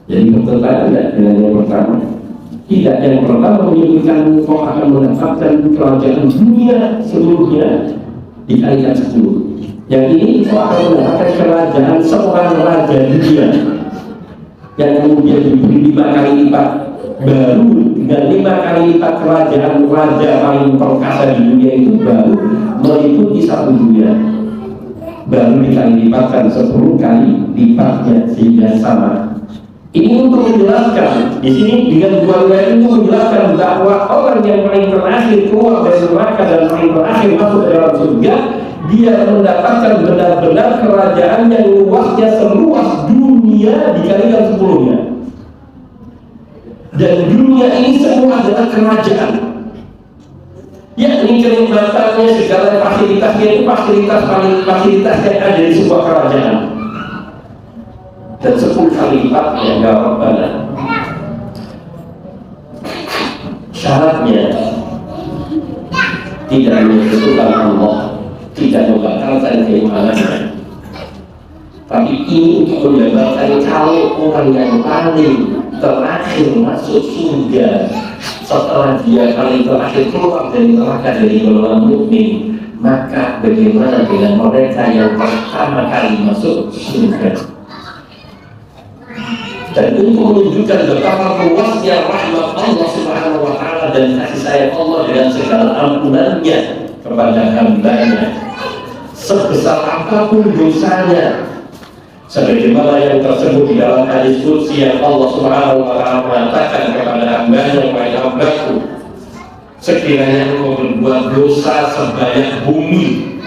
Jadi bertentangan tidak dengan yang pertama? Tidak. Yang pertama menyebutkan engkau akan mendapatkan kerajaan dunia seluruhnya dikalikan 10. Yang ini engkau akan mendapatkan kerajaan seorang raja dunia yang kemudian diberi 5 kali lipat, baru dengan 5 kali lipat kerajaan raja paling perkasa di dunia itu baru meliputi 1 dunia, baru dikali lipatkan 10 kali lipatnya sehingga sama. Ini untuk menjelaskan di sini dengan dua riwayat itu menjelaskan bahwa orang yang paling terakhir keluar dari neraka dan paling terakhir masuk ke dalam surga, dia mendapatkan benar-benar kerajaan yang luasnya seluas dunia dikalikan 10-nya. Dan dunia ini semua adalah kerajaan. yakni kenikmatannya segala fasilitasnya itu fasilitas yang ada di sebuah kerajaan, dan 10 kali lipatnya ya Rabbana. Syaratnya tidak menyebutkan Allah, tidak membatalkan keimanannya, tapi ini untuk menjabarkan kalau orang yang paling terakhir masuk surga setelah dia paling terakhir keluar dari neraka dari golongan mukmin, maka bagaimana dengan mereka yang pertama kali masuk surga? Dan untuk menunjukkan betapa luasnya rahmat Allah Subhanahu wa Ta'ala dan kasih sayang Allah dengan segala ampunannya kepada hambanya, sebesar apapun dosanya, sebagaimana yang tersebut di dalam hadis qudsi yang Allah Subhanahu wa Ta'ala mengatakan kepada hambanya, wahai hambaku, sekiranya engkau berbuat dosa sebanyak bumi,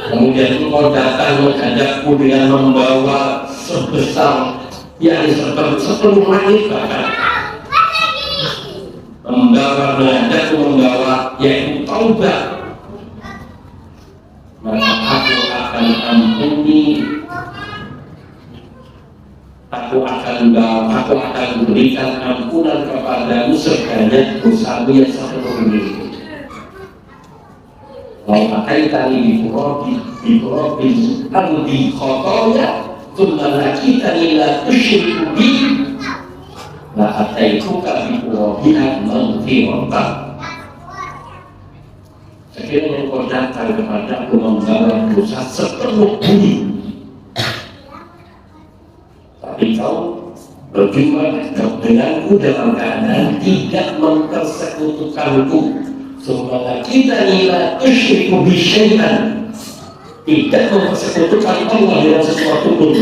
kemudian engkau datang menghadapku dengan membawa sebesar sepenuh langit, bahkan membawa yaitu taubat, maka aku akan ampuni, aku akan berikan ampunan kepadamu sebanyak dosamu yang sepenuh ini. Kalau pakai tadi di Qurabi ardi khotoya Tumbala kita nila tusyriku bi la ataituka bi qurabiha maghfiratan. Sekiranya engkau datang kepadaku membawa dosa sepenuh bumi, tapi kau berjumpa denganku dalam keadaan tidak mempersekutukanku, tumbala kita nila tusyriku bi syai'an, tidak mempersekutukan Allah dengan sesuatu pun,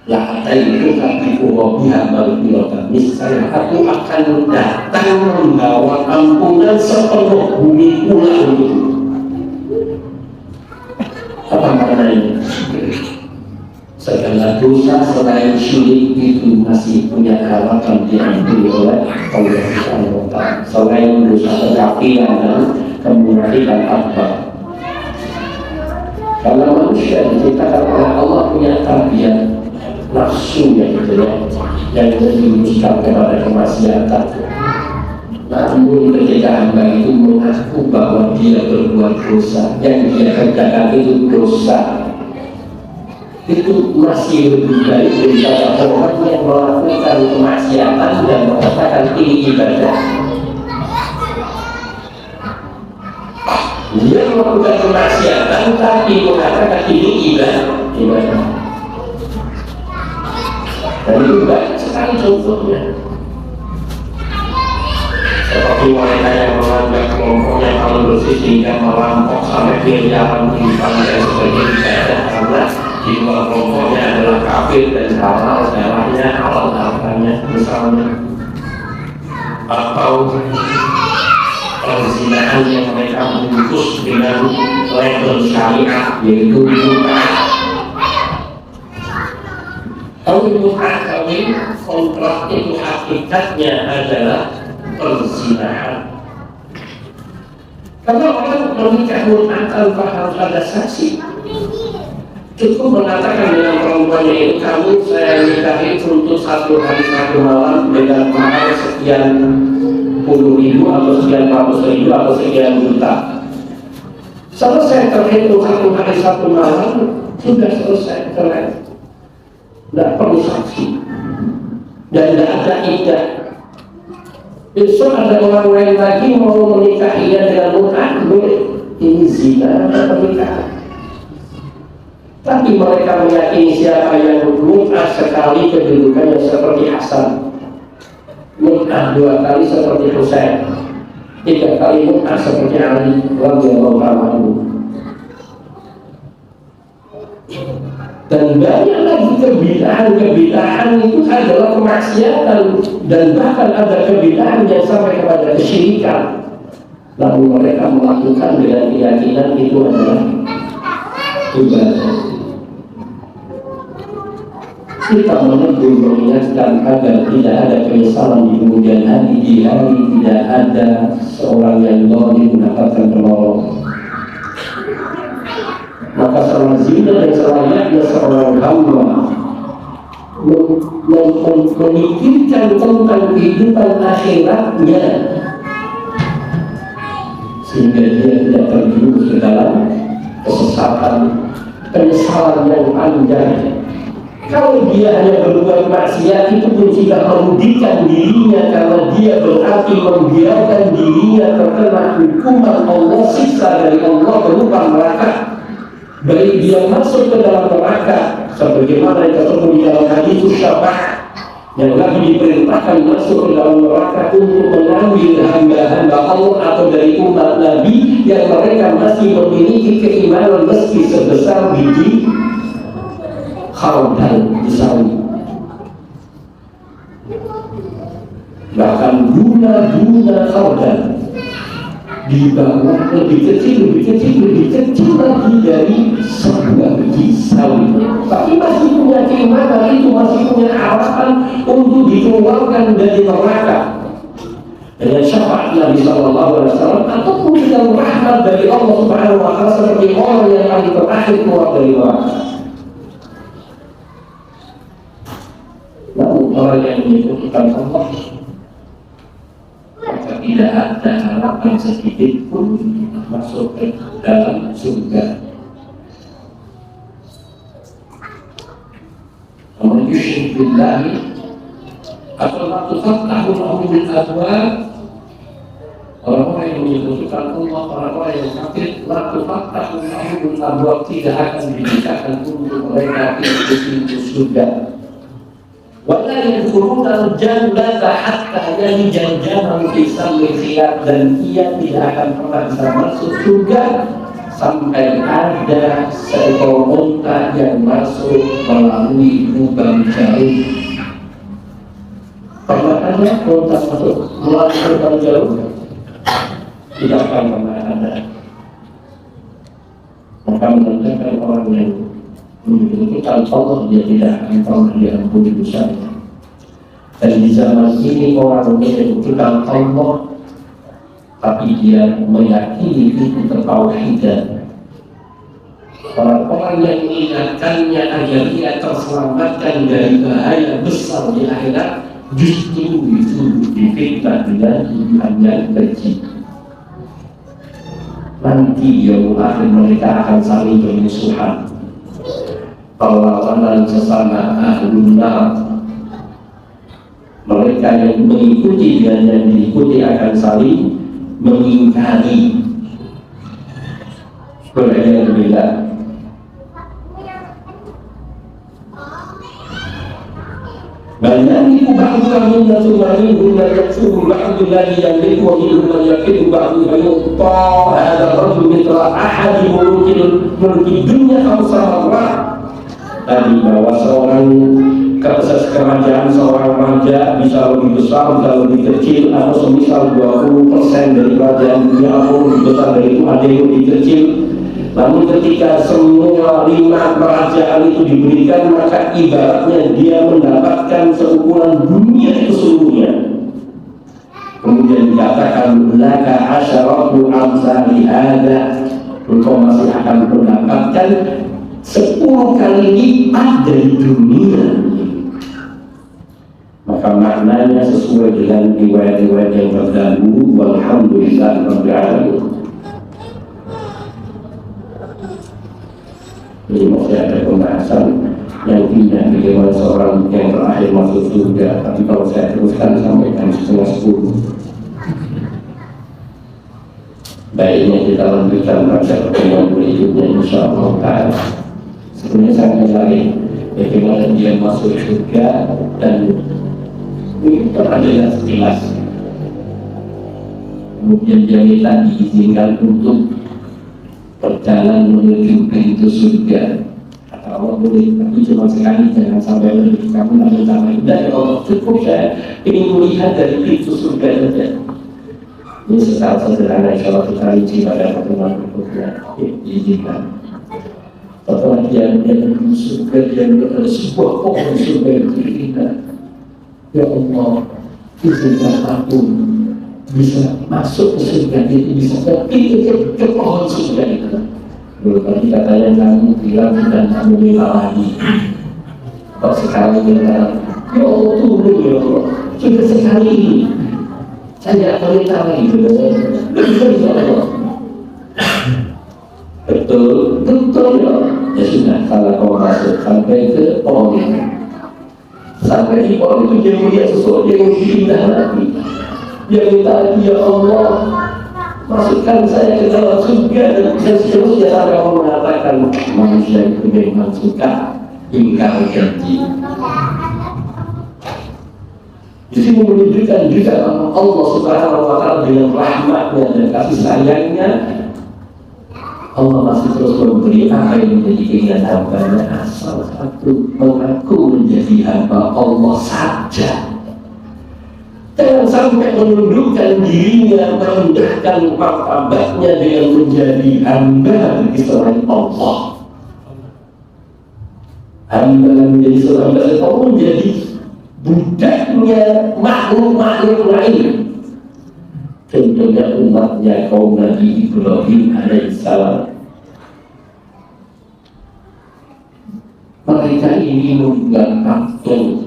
la ataituka bi qurabiha maghfiratan, niscaya aku akan datang membawa ampunan sepenuh bumi pula untukmu. Apa maknanya? Segala dosa selain syirik itu masih punya harapan diampuni oleh Allah Subhanahu wa Ta'ala, selain dosa kekafiran dan kemunafikan akbar. Karena manusia diciptakan oleh Allah punya tabiat nafsu yang menjuruskan kepada kemaksiatan. Namun ketika hamba itu mengaku bahwa dia berbuat dosa, yang dia kerjakan itu dosa, itu masih lebih baik daripada orang yang melakukan kemaksiatan dan mengatakan ini ibadah. Dia melakukan kemaksiatan tapi mengatakan ini ibadah. Dan itu banyak sekali contohnya. Seperti wanita yang menganggap kelompoknya kalau bersih sehingga merampok sampai miliaran bintang dan sebagainya, karena di luar kelompoknya adalah kafir dan halal darahnya, halal hartanya misalnya. Atau perzinahan yang mereka bungkus dengan label syariah, yaitu mut'ah. Kalau mut'ah kawin, kontrak itu hakikatnya adalah perzinahan. Karena orang menikah mut'ah tanpa harus ada saksi, cukup mengatakan dengan perempuannya itu, kamu saya nikahi untuk 1 hari 1 malam dengan mahar sekian 10.000 atau sekian 100.000 atau sekian juta. Selesai terhitung 1 hari 1 malam, sudah selesai, keren. Tidak perlu saksi dan tidak ada iddah. Besok ada orang lain lagi mau menikahinya dengan mut'ah, ini zina atau pernikahan. Tapi mereka meyakini siapa yang mut'ah sekali kedudukannya seperti Hasan, mut'ah 2 kali seperti Husain, 3 kali mut'ah seperti Ali radhiyallahu anhu. Dan banyak lagi kebidahan itu adalah kemaksiatan, dan bahkan ada kebidahan yang sampai kepada kesyirikan. Lalu mereka melakukan dengan keyakinan itu adalah ibadah. kita menegur mengingatkan agar tidak ada penyesalan di kemudian hari, di hari tidak ada seorang yang zalim mendapatkan penolong. Maka seorang zina dan selayaknya seorang hamba memikirkan tentang kehidupan akhiratnya sehingga dia tidak terjerumus ke dalam kesesatan, penyesalan yang panjang. Kalau dia hanya berbuat maksiat, itu pun sudah merugikan dirinya, karena dia berarti membiarkan dirinya terkena hukuman Allah, siksa dari Allah berupa neraka. Baik dia masuk ke dalam neraka, sebagaimana yang tersebut di dalam hadis syafaat, yang Nabi diperintahkan masuk ke dalam neraka untuk mengambil hamba-hamba Allah atau dari umat Nabi yang mereka masih memiliki keimanan meski sebesar biji khardal di sawi. Bahkan guna khardal di bawah lebih kecil lagi dari sebuah biji sawi, tapi masih punya keimanan, itu masih punya harapan untuk dikeluarkan dari neraka dengan syafaat Nabi SAW ataupun dengan rahmat dari Allah Subhanahu wa Ta'ala, seperti orang yang paling terakhir keluar dari neraka. Namun orang yang menyebutkan Allah, maka tidak ada harapan sedikit pun masuk ke dalam surga. Namun yusyrik billahi atau la tufattahu lahumul abwab, orang-orang yang menyebutkan Allah, orang-orang yang kafir, la tufattahu lahumul abwab, tidak akan dibukakan untuk mereka pintu-pintu surga. Wala yadkhuluna al-jannata hatta yalija al-jamalu fi sammil khiyat, dan ia tidak akan pernah bisa masuk surga sampai ada seekor unta yang masuk melalui lubang jarum. Pernah ada unta masuk melalui lubang jarum? Tidak akan pernah ada. Maka menandakan orang yang membutuhkan Allah, dia tidak akan pernah diampuni dosanya. Dan di zaman ini orang yang membutuhkan Allah tapi dia meyakini itu ketauhidan, orang-orang yang mengingatkannya agar dia terselamatkan dari bahaya besar di akhirat, justru itu difitnah dengan tuduhan yang kecil. Nanti yaumul akhir mereka akan saling bermusuhan, perlawanan sesama ahlun nar. Mereka yang mengikuti dan yang diikuti akan saling mengingkari. Wal'iyadzubillah. Bal yamliku ba'duhum minnatu wa minhum man yakfuru ba'du alladhi yamliku wa minhum man yakidu ba'du fa yu'ta hadha ar-rajul mithla ahadi mulki dunya khamsa marrat. Tadi bahwa seorang kerajaan, seorang raja bisa lebih besar, bisa lebih kecil, atau semisal 20% dari kerajaan dunia atau lebih besar dari itu, ada yang lebih kecil. Namun ketika semua 5 kerajaan itu diberikan, maka ibaratnya dia mendapatkan seukuran dunia itu seluruhnya. Kemudian dikatakan laka asyaratu amsali hada, engkau masih akan mendapatkan 10 kali lipat dari dunia. Maka maknanya sesuai dengan riwayat-riwayat yang terdahulu. Walhamdulillahirabbil alamin. Jadi masih ada pembahasan yang tidak bagaimana seorang yang terakhir masuk surga. Tapi kalau saya teruskan sampai jam 9:30, baiknya kita lanjutkan pada pertemuan berikutnya insyaallah ta'ala. Sebenarnya sangat menarik bagaimana dia masuk surga, dan ini teradalah sekilas. Kemudian dia minta diizinkan untuk berjalan menuju pintu surga. Kata Allah, boleh, tapi cuma sekali, jangan sampai lebih. Kamu nanti sampai udah ya Allah, cukup saya ingin melihat dari pintu surga saja. Ini secara sederhana, insya Allah kita rinci pada pertemuan berikutnya. Diizinkan. Setelah dia menyebut surga, dia ada sebuah pohon surga yang diingat. Ya Allah, izinkan aku bisa masuk ke surga itu, bisa berpindah ke pohon surga itu. Dulu tadi katanya kamu bilang dan kamu minta lagi. Kok sekarang minta? Ya Allah, turun ya Allah. Sudah sekali ini saya akan minta lagi. Betul, betul ya. Ya sudah, kalau kau masuk sampai ke pohon ini, sampai di pohon itu dia melihat sesuatu yang lebih indah lagi. Dia minta lagi, ya Allah, masukkan saya ke dalam surga, dan seterusnya sampai Allah mengatakan manusia itu memang suka ingkar janji. Jadi menunjukkan juga Allah Subhanahu wa Ta'ala dengan rahmatnya dan kasih sayangnya, Allah masih terus memberi apa yang menjadi keinginan hamba-Nya, asal satu, mengaku menjadi hamba Allah saja. Jangan sampai menundukkan dirinya, merendahkan martabatnya dengan menjadi hamba bagi selain Allah. Hamba menjadi selain Allah, menjadi budaknya makhluk-makhluk lain. Contohnya umatnya kaum Nabi Ibrahim alaihissalam. Mereka ini membuat patung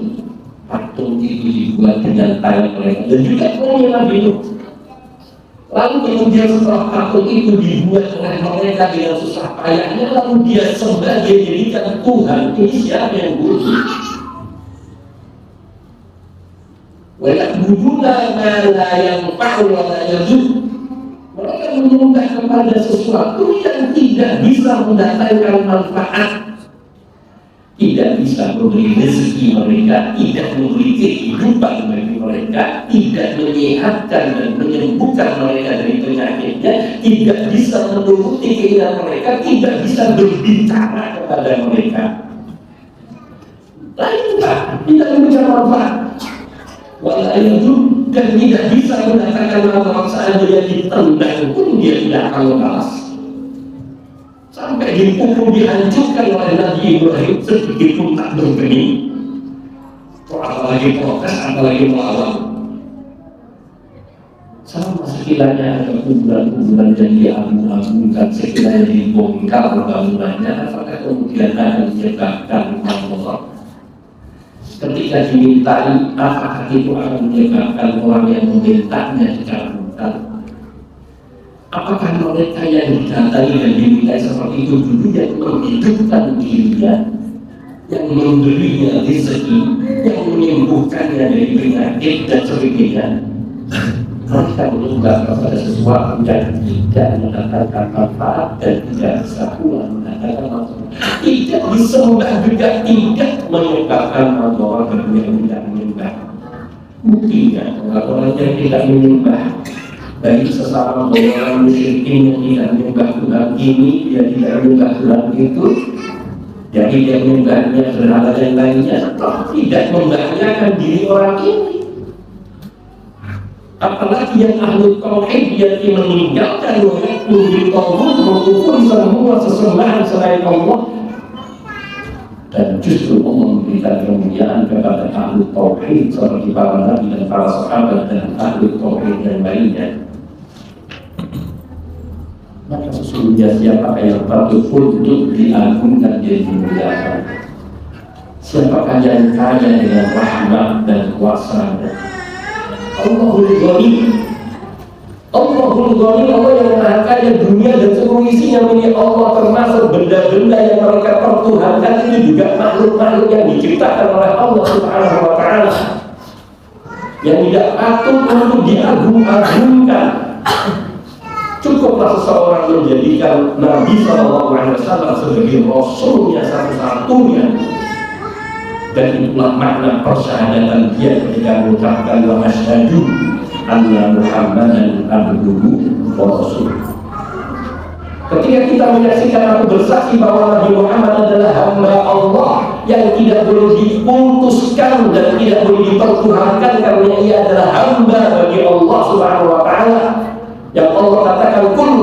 itu dibuat dengan tangan mereka, dan juga kaumnya Nabi Nuh. Lalu kemudian setelah patung itu dibuat oleh mereka dengan susah payahnya, lalu dia sembah, dia jadikan Tuhan. Ini siapa yang bunuh? Wayakbuduna ma la yanfa'u wa la yadur. Mereka menyembah kepada sesuatu yang tidak bisa mendatangkan manfaat, tidak bisa memberi rezeki mereka, tidak memberi kehidupan bagi mereka, tidak menyehatkan dan menyembuhkan mereka dari penyakitnya, tidak bisa menuruti keinginan mereka, tidak bisa berbicara kepada mereka. Lain tidak memberikan manfaat. Walau itu dan tidak bisa mendatangkan manfaat, seandainya ditendang pun dia tidak akan lepas. Sampai dipukul, dihancurkan oleh Nabi Ibrahim, sedikit pun tak bergeming. Apalagi protes, apalagi melawan. Sama sekiranya ada kuburan-kuburan yang diagung-agungkan, sekiranya dibongkar bangunannya, apakah kemudian akan menyebabkan Allah? Ketika dimintai, apakah itu akan menyebabkan orang yang memintanya dikabulkan? Apakah mereka yang didatangi dan dimintai seperti itu dulu yang menghidupkan dirinya, yang memberinya rezeki, yang menyembuhkannya dari penyakit dan sebagainya? Mereka menyembah kepada sesuatu yang tidak mendatangkan manfaat dan tidak bisa pula mendatangkan manfaat. Tidak disembah juga tidak menyebabkan orang yang tidak menyembah. Buktinya orang yang tidak menyembah, baik sesama orang musyrikin yang tidak menyembah Tuhan ini, dia tidak menyembah Tuhan itu, jadi dia menyembahnya berhala yang lainnya, tetap tidak membahayakan diri orang ini. Apalagi yang ahli tauhid, yang meninggalkan wajib tauhid, mengukuri semua sesembahan selain Allah, dan justru Allah memberikan kemuliaan kepada ahli tauhid seperti para nabi dan para sahabat dan ahli tauhid yang lainnya. Maka sesungguhnya siapa yang patut untuk diagungkan dan dimuliakan? Siapakah yang kaya dengan rahmat dan kuasa-Nya? Allahul Ghani, Allahul Ghani, Allah yang maha kaya, dunia dan seluruh isinya milik Allah, termasuk benda-benda yang mereka pertuhankan itu juga makhluk-makhluk yang diciptakan oleh Allah Subhanahu wa Ta'ala, yang tidak patut untuk diagung-agungkan. Cukuplah seseorang menjadikan Nabi SAW sebagai Rasulnya satu-satunya, dan itulah makna persyahadatan dia ketika mengucapkan wa asyhadu anna Muhammadan abduhu wa rasuluh. Ketika kita menyaksikan atau bersaksi bahwa Nabi Muhammad adalah hamba Allah yang tidak boleh diputuskan dan tidak boleh dipertuhankan, karena ia adalah hamba bagi Allah Subhanahu wa Ta'ala, yang Allah katakan kul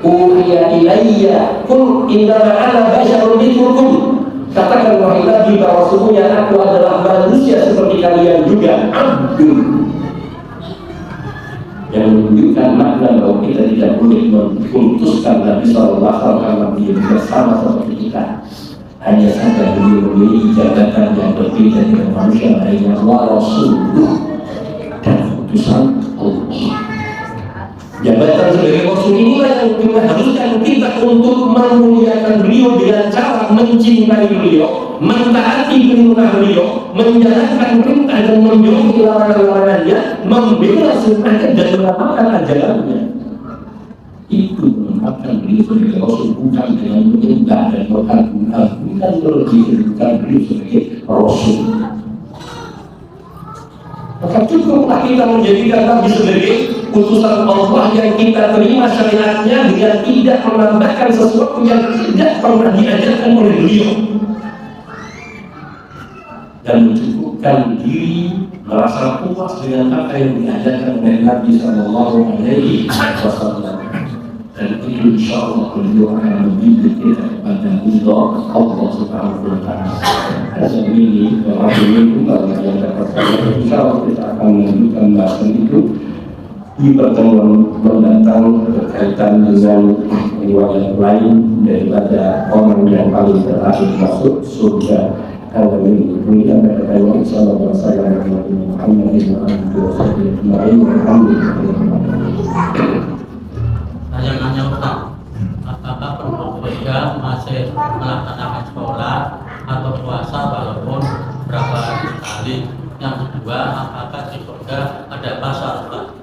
uhiya ilayya qul innama ana basyarun mithlukum. Katakan wahai Nabi bahwa sesungguhnya aku adalah manusia seperti kalian juga, abdul. Yang menunjukkan makna bahwa kita tidak boleh mengkultuskan Nabi SAW karena beliau bersama seperti kita. Hanya saja beliau memiliki jabatan yang berbeda dengan manusia lainnya, wa Rasulullah, dan utusan Allah. Jabatan sebagai Rasul inilah yang mengharuskan kita untuk memuliakan beliau dengan cara mencintai beliau, mentaati perintah beliau, menjalankan perintah dan menjauhi larangan-larangannya, membela sunnahnya dan mengamalkan ajarannya. Itu menempatkan beliau sebagai Rasul, bukan dengan menyembah dan mengagungkan bukan beliau sebagai Rasul. Maka cukuplah kita menjadikan Nabi sebagai utusan Allah yang kita terima syariatnya dengan tidak menambahkan sesuatu yang tidak pernah diajarkan oleh beliau, dan mencukupkan diri merasa puas dengan apa yang diajarkan oleh Nabi Sallallahu Alaihi Wasallam. Dan itu insya Allah beliau akan membimbing kita kepada Allah Subhanahu Wa Taala. Dan ini orang ini bukan yang dapat saya. Insya Allah kita akan melanjutkan bahasan itu di pertemuan mendatang berkaitan dengan riwayat lain daripada orang yang paling terakhir masuk surga. Kalau ini kemudian berkaitan dengan Sallallahu Alaihi Wasallam. Saya nanya Ustaz, apakah penduduk surga masih melaksanakan sholat atau puasa walaupun berapa hari sekali? Yang kedua, apakah di surga ada pasar Ustaz?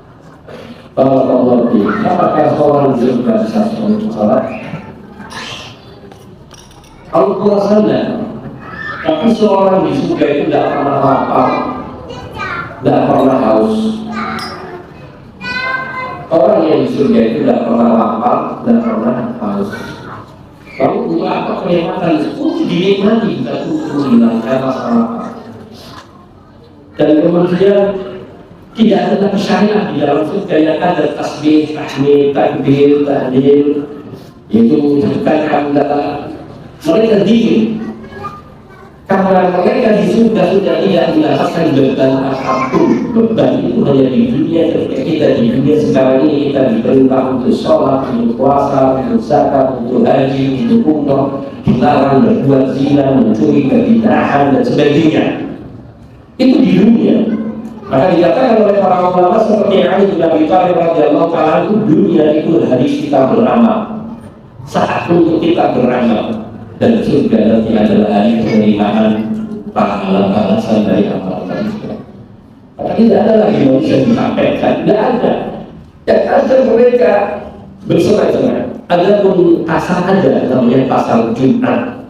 Apakah seorang di surga bisa sholat? Kalau puasanya, tapi seorang di surga itu tidak pernah lapar, tidak pernah haus. Orang yang di surga itu tidak pernah lapar, tidak pernah haus. Lalu untuk apa kenikmatan itu dinikmati, tidak untuk menghilangkan rasa lapar. Dan kemudian tidak ada lagi syariat di dalam surga yang ada tasbih, tahmid, takbir, tahlil, yaitu mengucapkan hamdalah. Mereka dingin karena mereka di surga sudah tidak merasakan beban apapun. Beban itu hanya di dunia. Ketika kita di dunia sekarang ini kita diperintah untuk sholat, untuk puasa, untuk zakat, untuk haji, untuk umrah, dilarang berbuat zina, mencuri, kebidahan dan sebagainya. Itu di dunia. Maka dikatakan oleh para ulama seperti Ali bin Abi Thalib radhiyallahu ta'ala, itu dunia itu hari kita beramal, saat untuk kita beramal. Dan surga nanti adalah hari penerimaan pahala balasan dari amal manusia. Maka tidak ada lagi manusia disampaikan, tidak ada. Yang ada mereka bersenang-senang. Adapun pasar ada namanya pasar Jumat.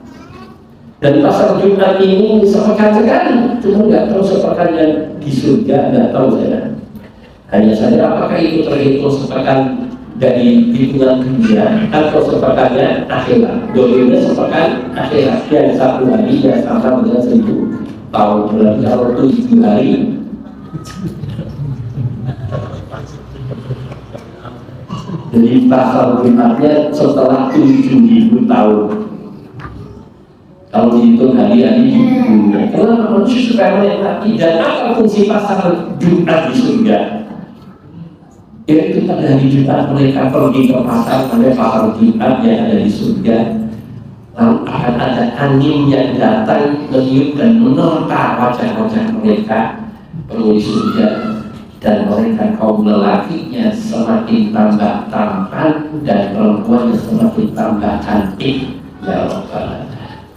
Dan pasar Jumat ini sepekan sekali, cuma nggak tahu sepekan yang di surga, nggak tahu saya. Hanya saja apakah itu terhitung sepekan dari hitungan dunia atau sepekannya akhirat. Doanya sepekan akhirat yang satu hari yang sama dengan 1000 tahun. Berarti kalau 7 hari jadi pasal Jumatnya setelah 7.000 tahun. Kalau dihitung hari-hari di dunia, kenapa manusia suka menikmati? Dan apa fungsi pasal Jumat di surga? Yaitu pada hari Jumat mereka pergi ke pasar, pada pasar Jumat yang ada di surga. Lalu akan ada angin yang datang meniup dan menerpa wajah-wajah mereka penghuni surga. Dan mereka kaum lelakinya semakin tambah tampan dan perempuannya semakin tambah cantik. Ya Allah,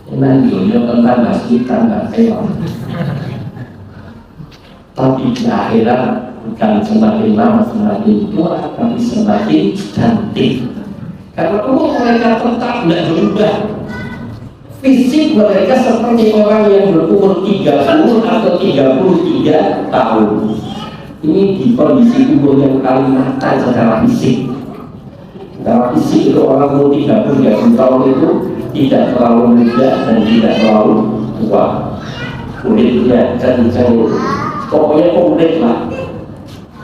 memang dunia tambah sedikit tambah sehat. Tapi di akhirat bukan semakin lama semakin tua, tapi semakin cantik. Karena umur mereka tetap tidak berubah. Fisik mereka seperti orang yang berumur 30 atau 33 tahun. Ini di kondisi umur yang paling matang secara fisik. Secara fisik itu orang umur 30 tahun itu tidak terlalu muda dan tidak terlalu tua. Kulitnya kencang, pokoknya komplit lah.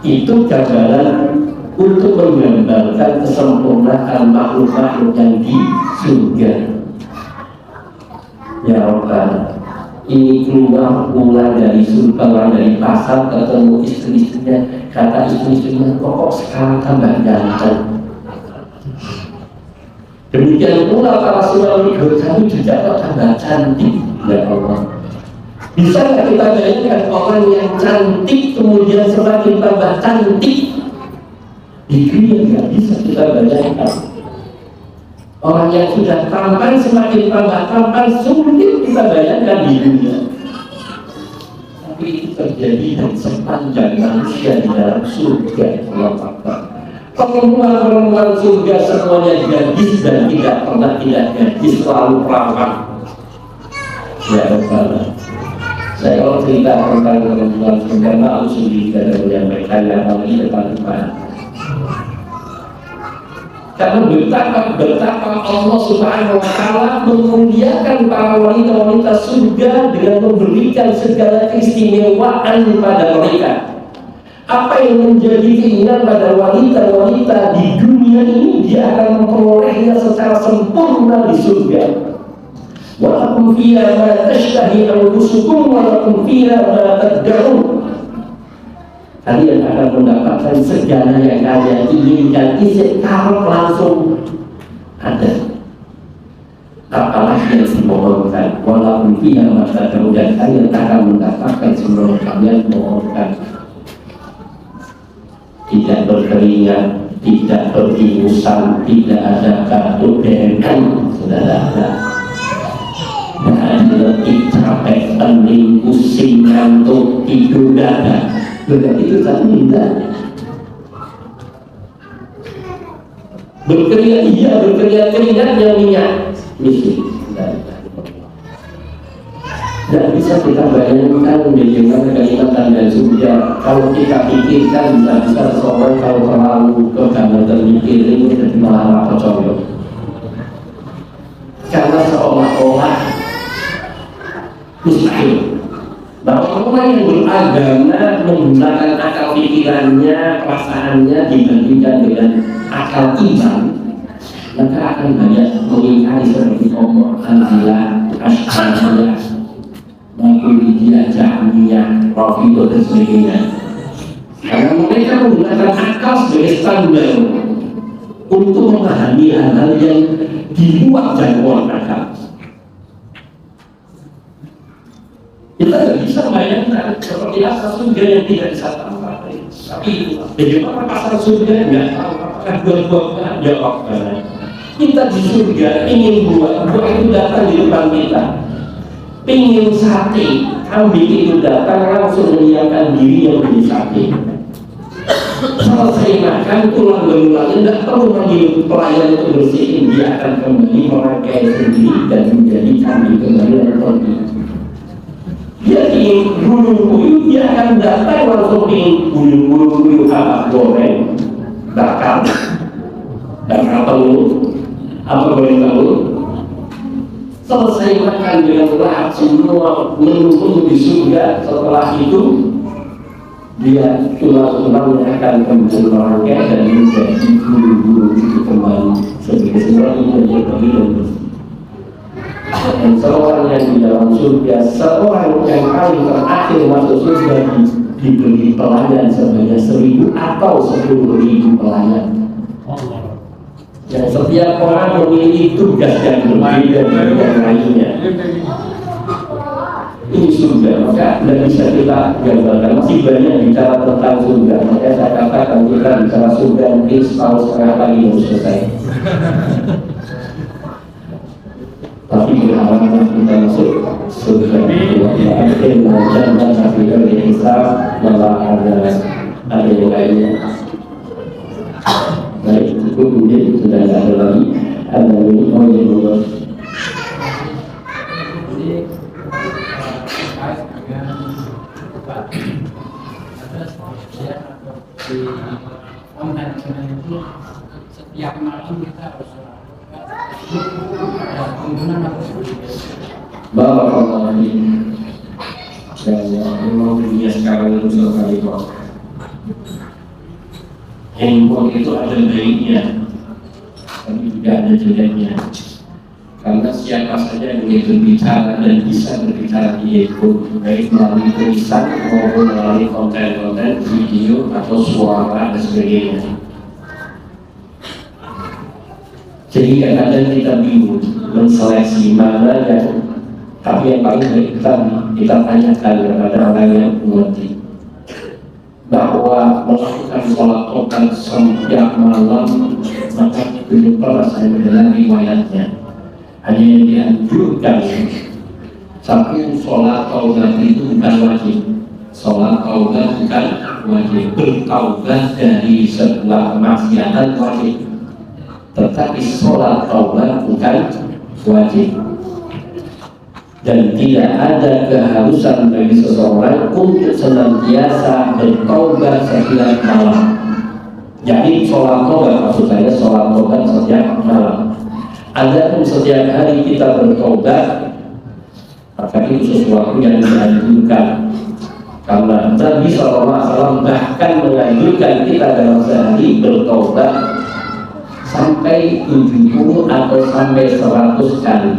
Itu gambaran untuk menggambarkan kesempurnaan makhluk-makhluk yang di surga. Ya Rabbana, ini keluar pulang dari surga, pulang dari pasar, ketemu istri-istrinya, kata istri-istrinya, kok sekarang tambah ganteng. Demikian pula para suami berkami juga tambah cantik. Ya Allah, bisa nggak kita bayangkan orang yang cantik kemudian semakin tambah cantik? Di dunia nggak bisa kita bayangkan. Orang yang sudah tampan semakin tambah tampan, sulit kita bayangkan di dunia. Tapi itu terjadi dan sepanjang manusia di dalam surga. Perempuan-perempuan surga semuanya gadis dan tidak pernah tidak gadis, selalu perawan. Ya Allah, saya kalau cerita tentang perempuan surga malu sendiri tidak menyampaikan yang kami depan-depan. Karena betapa Allah Subhanahu wa Ta'ala memuliakan para wanita-wanita surga dengan memberikan segala keistimewaan pada mereka. Apa yang menjadi keinginan pada wanita-wanita di dunia ini, dia akan memperolehnya secara sempurna di surga. Walakum fiha ma tashtahi anfusukum walakum fiha ma tad'un. Kalian akan mendapatkan segala yang kalian inginkan, istiqamah langsung ada. Apalagi yang dimohonkan, walaupun fiha ma tad'un, dan kalian akan mendapatkan semua yang kalian mohonkan. Tidak berkeringat, tidak beringusan, tidak ada kartu BNN, saudara. Tidak ada letih, capek, pening, pusing, ngantuk, tidur, dada. Berarti itu tak minta. Berkeringat, iya keringatnya minyak misi. Tidak bisa kita bayangkan bagaimana kenikmatan dan surga. Kalau kita pikirkan bisa seorang kalau terlalu kegagalan mikir ini jadi malah apa coba. Karena seolah-olah mustahil bahwa orang yang beragama menggunakan akal pikirannya, perasaannya dibandingkan dengan akal iman, maka akan banyak mengingkari seperti Allah, Al-Zila, Asy'ariyah, Maturidiyah, Jahmiyah, Rafidhah dan sebagainya. Karena mereka menggunakan akal sebagai standar untuk memahami hal-hal yang di luar jangkauan akal. Kita tidak bisa bayangkan seperti apa surga yang tidak bisa tampak. Tapi bagaimana pasar surga nggak tahu. Apakah buah-buahan? Jawab karena kita di surga ingin buah itu datang di depan kita. Pingin sate, kambing itu datang langsung menyiapkan diri yang menjadi sate. Selesai makan, tulang belulangnya tidak perlu lagi pelayan untuk bersihin, dia akan kembali merangkai sendiri dan menjadi kambing kembali dan pergi. Dia ingin bulu-bulu, dia akan datang langsung ingin bulu-bulu apa goreng, bakar telur, apa goreng telur. Selesai makan dengan lahap semua menu di surga. Setelah itu dia tulang-tulangnya akan kembali merangkai dan menjadi bulu-bulu itu kembali sebagai seorang yang pergi dan bersih. Dan seorang yang di dalam surga, seorang yang paling terakhir masuk surga diberi pelayan sebanyak 1.000 atau 10.000 pelayan. Dan setiap orang memiliki tugas yang berbeda dari yang lainnya. Ini surga, maka tidak bisa kita gambarkan. Masih banyak bicara tentang surga. Maka saya katakan kita bicara surga nanti setahun setengah lagi baru selesai. Tapi berharap kita masuk surga. Akhir dan sampai dari hisab malah ada yang lainnya. Baik, cukup mungkin sudah tidak ada lagi. Ada ini yang dulu. Setiap malam kita harus Barakallahu fiik. Dan memang dunia sekarang itu sekali kok. Handphone itu ada baiknya, tapi juga ada jeleknya. Karena siapa saja yang boleh berbicara dan bisa berbicara di handphone, baik melalui tulisan maupun melalui konten-konten video atau suara dan sebagainya. Jadi kadang-kadang kita bingung menseleksi mana yang, tapi yang paling baik kita tanyakan kepada orang yang mengerti bahwa melakukan sholat tobat setiap malam, maka belum pernah saya mendengar riwayatnya. Hanya yang dianjurkan satu, sholat taubat itu bukan wajib. Sholat taubat bukan wajib. Bertaubat dari sebuah kemaksiatan wajib, tetapi sholat taubat bukan wajib. Dan tidak ada keharusan bagi seseorang untuk senantiasa bertaubat setiap malam. Jadi sholat taubat, maksud saya sholat taubat setiap malam. Adapun setiap hari kita bertobat, maka itu sesuatu yang dianjurkan. Karena Nabi SAW bahkan menganjurkan kita dalam sehari bertobat sampai 70 atau sampai 100 kali.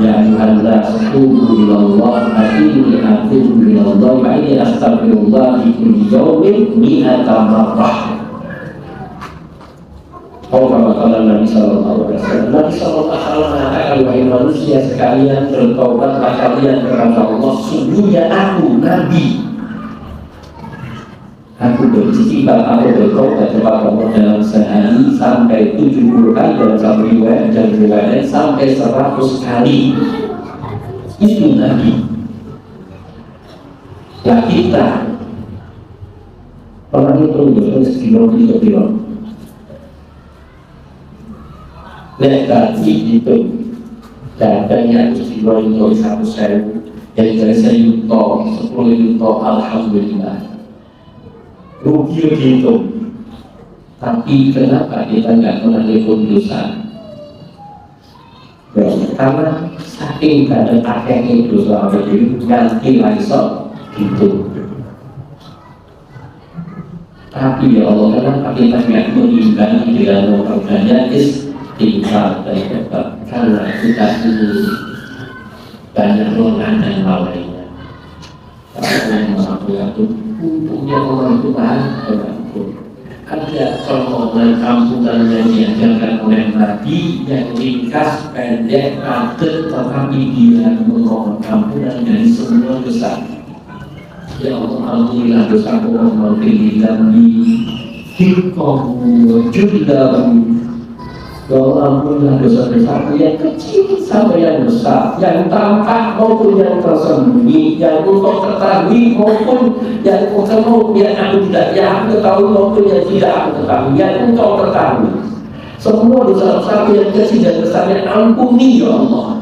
Ya ayuhannas tubu ilallah ini atubu ilallah wa ini astagfirullah di kulli yawmin mi'ata marrah. Nabi sallallahu alaihi wasallam. Nabi sallallahu alaihi wasallam mengatakan, wahai manusia sekalian, bertobatlah kalian kepada Allah. Sungguhnya aku Nabi, aku beristighfar atau bertobat kepada Allah dalam sehari sampai 70 kali dalam satu riwayat, dan riwayat sampai 100 kali. Itu Nabi. Ya kita pernah itu sekitar 3 kilo. Nek tadi itu dadanya istilah itu 1.000, yang dari saya yuto 10 yuto, alhamdulillah. Rugi gitu. Tapi kenapa kita nggak pernah telepon dosa? Ya, karena saking ada kakeknya dosa itu ganti langsung gitu. Tapi ya Allah, kenapa kita nggak mengimbangi dengan memperbanyak istighfar dan tobat? Karena kita ini banyak lengah dan lalainya. Karena yang mengaku untungnya orang itu mengampun. Ada permohonan ampunan yang diajarkan oleh Nabi yang ringkas, pendek, padat, tetapi dia memohon ampunan dari semua dosa. Ya Allah, ampunilah dosaku, maghfir li hikmahu judlahu. Ya Allah, ampunilah dosa-dosaku yang kecil sampai yang besar, yang tampak maupun yang tersembunyi, yang engkau ketahui maupun yang engkau yang aku tidak, yang aku ketahui maupun yang tidak aku ketahui, yang engkau ketahui. Semua dosa-dosaku yang kecil dan besarnya ampuni ya Allah.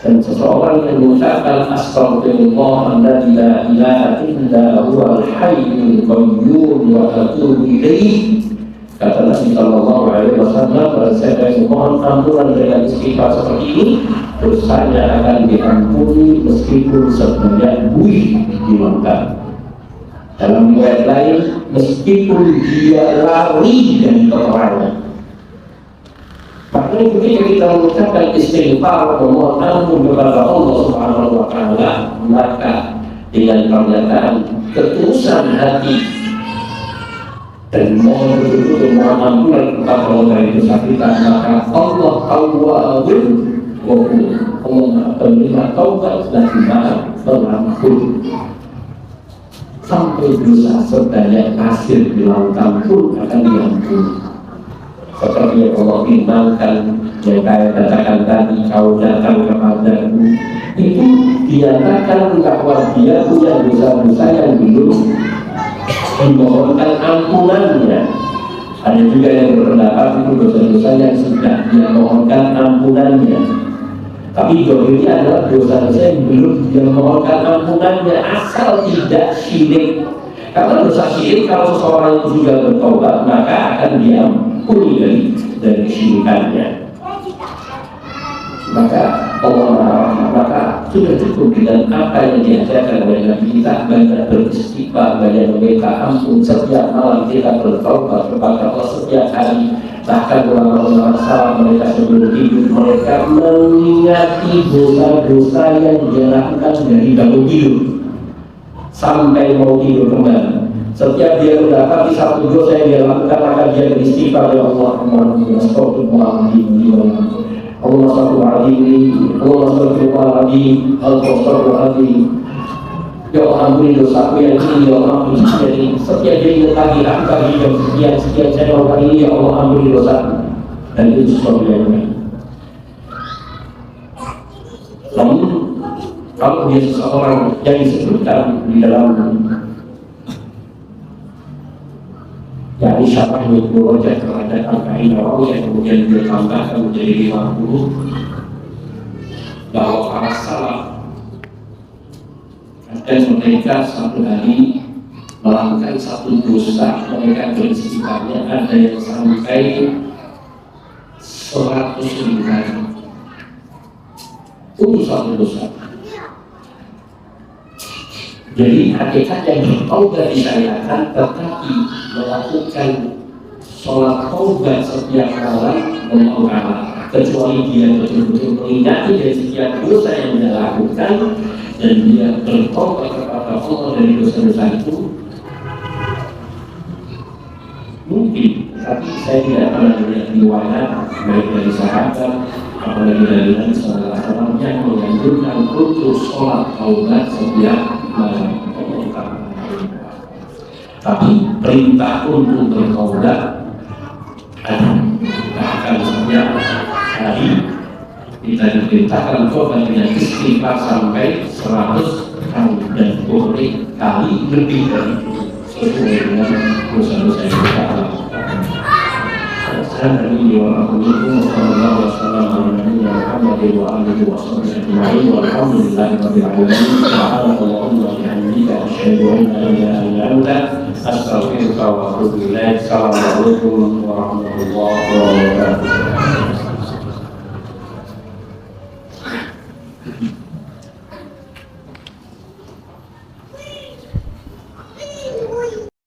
Dan seseorang yang mengucapkan astagfirullah alladzi la ilaha illa huwal hayyul qayyum wa atubu ilaih, kata Nabi sallallahu alaihi wasallam, pada siapa yang memohon ampunan dengan istighfar seperti ini, dosanya akan diampuni meskipun sebanyak buih di Makkah. Dalam riwayat lain, meskipun dia lari dari peperangan. Makanya ketika kita mengucapkan istighfar, memohon ampun kepada Allah Subhanahu wa Ta'ala, maka dengan pernyataan ketulusan hati dan mohon betul-betul mohon ampunan kepada Allah dari dosa kita, maka Allah Tawwabun Ghafur, Allah penerima taubat dan maaf pengampun. Sampai dosa sebanyak pasir di lautan pun akan diampuni. Seperti yang Allah firmankan, yang kaya katakan tadi, kau datang kepadaku, itu dinyatakan bahwa dia punya dosa-dosa yang belum dimohonkan ampunannya. Ada juga yang berpendapat itu dosa-dosa yang sudah dia mohonkan ampunannya. Tapi ini adalah dosa-dosa yang belum dia mohonkan ampunannya, asal tidak syirik. Karena dosa syirik, kalau seseorang itu sudah bertobat, maka akan diampuni dari kesyirikannya. Maka Allah Maha, maka sudah cukup dengan apa yang diajarkan oleh Nabi kita, banyak beristighfar, banyak meminta ampun, setiap malam kita bertaubat kepada Allah setiap hari. Bahkan ulama-ulama salaf mereka sebelum tidur mereka mengingati dosa-dosa yang dia lakukan dari bangun tidur sampai mau tidur kembali. Setiap dia mendapati satu dosa yang dia lakukan, maka dia beristighfar, ya Allah, ya Allah ampuni dosaku yang ini, ya Allah ampuni dosaku yang ini. Setiap dia ingat lagi, aku tadi jam sekian saya melakukan ini, ya Allah ampuni dosaku. Dan itu sesuatu yang baik. Namun kalau dia seseorang yang disebutkan di dalam yakni syarah Ibnu Rajab terhadap Arba'in Nawawi yang kemudian dia tambahkan menjadi 50, bahwa para salaf dan mereka satu hari melakukan satu dosa, mereka beristighfarnya ada yang sampai 100 ribu kali untuk satu dosa. Jadi hakikat yang bertaubat disyariatkan, tetapi melakukan sholat taubat setiap malam menolak, kecuali dia betul-betul mengingati dari setiap dosa yang dia lakukan dan dia bertaubat kepada Allah dari dosa-dosa itu. Mungkin, tapi saya tidak pernah melihat riwayat baik dari sahabat apalagi dari Nabi Sallallahu Alaihi Wasallam yang menganjurkan untuk sholat taubat setiap malam. Tapi perintah untuk bertaubat ada, bahkan setiap hari kita diperintahkan taubat dengan istighfar sampai 100 kali dan boleh kali lebih dari sesuai dengan dosa-dosa yang kita lakukan. Assalamualaikum warahmatullahi wabarakatuh. Walhamdulillahirabbil alamin. Subhanallahumma wa bihamdika asyhadu an la ilaha illa anta astaghfiruka wa atubu ilaik. Assalamualaikum warahmatullahi wabarakatuh.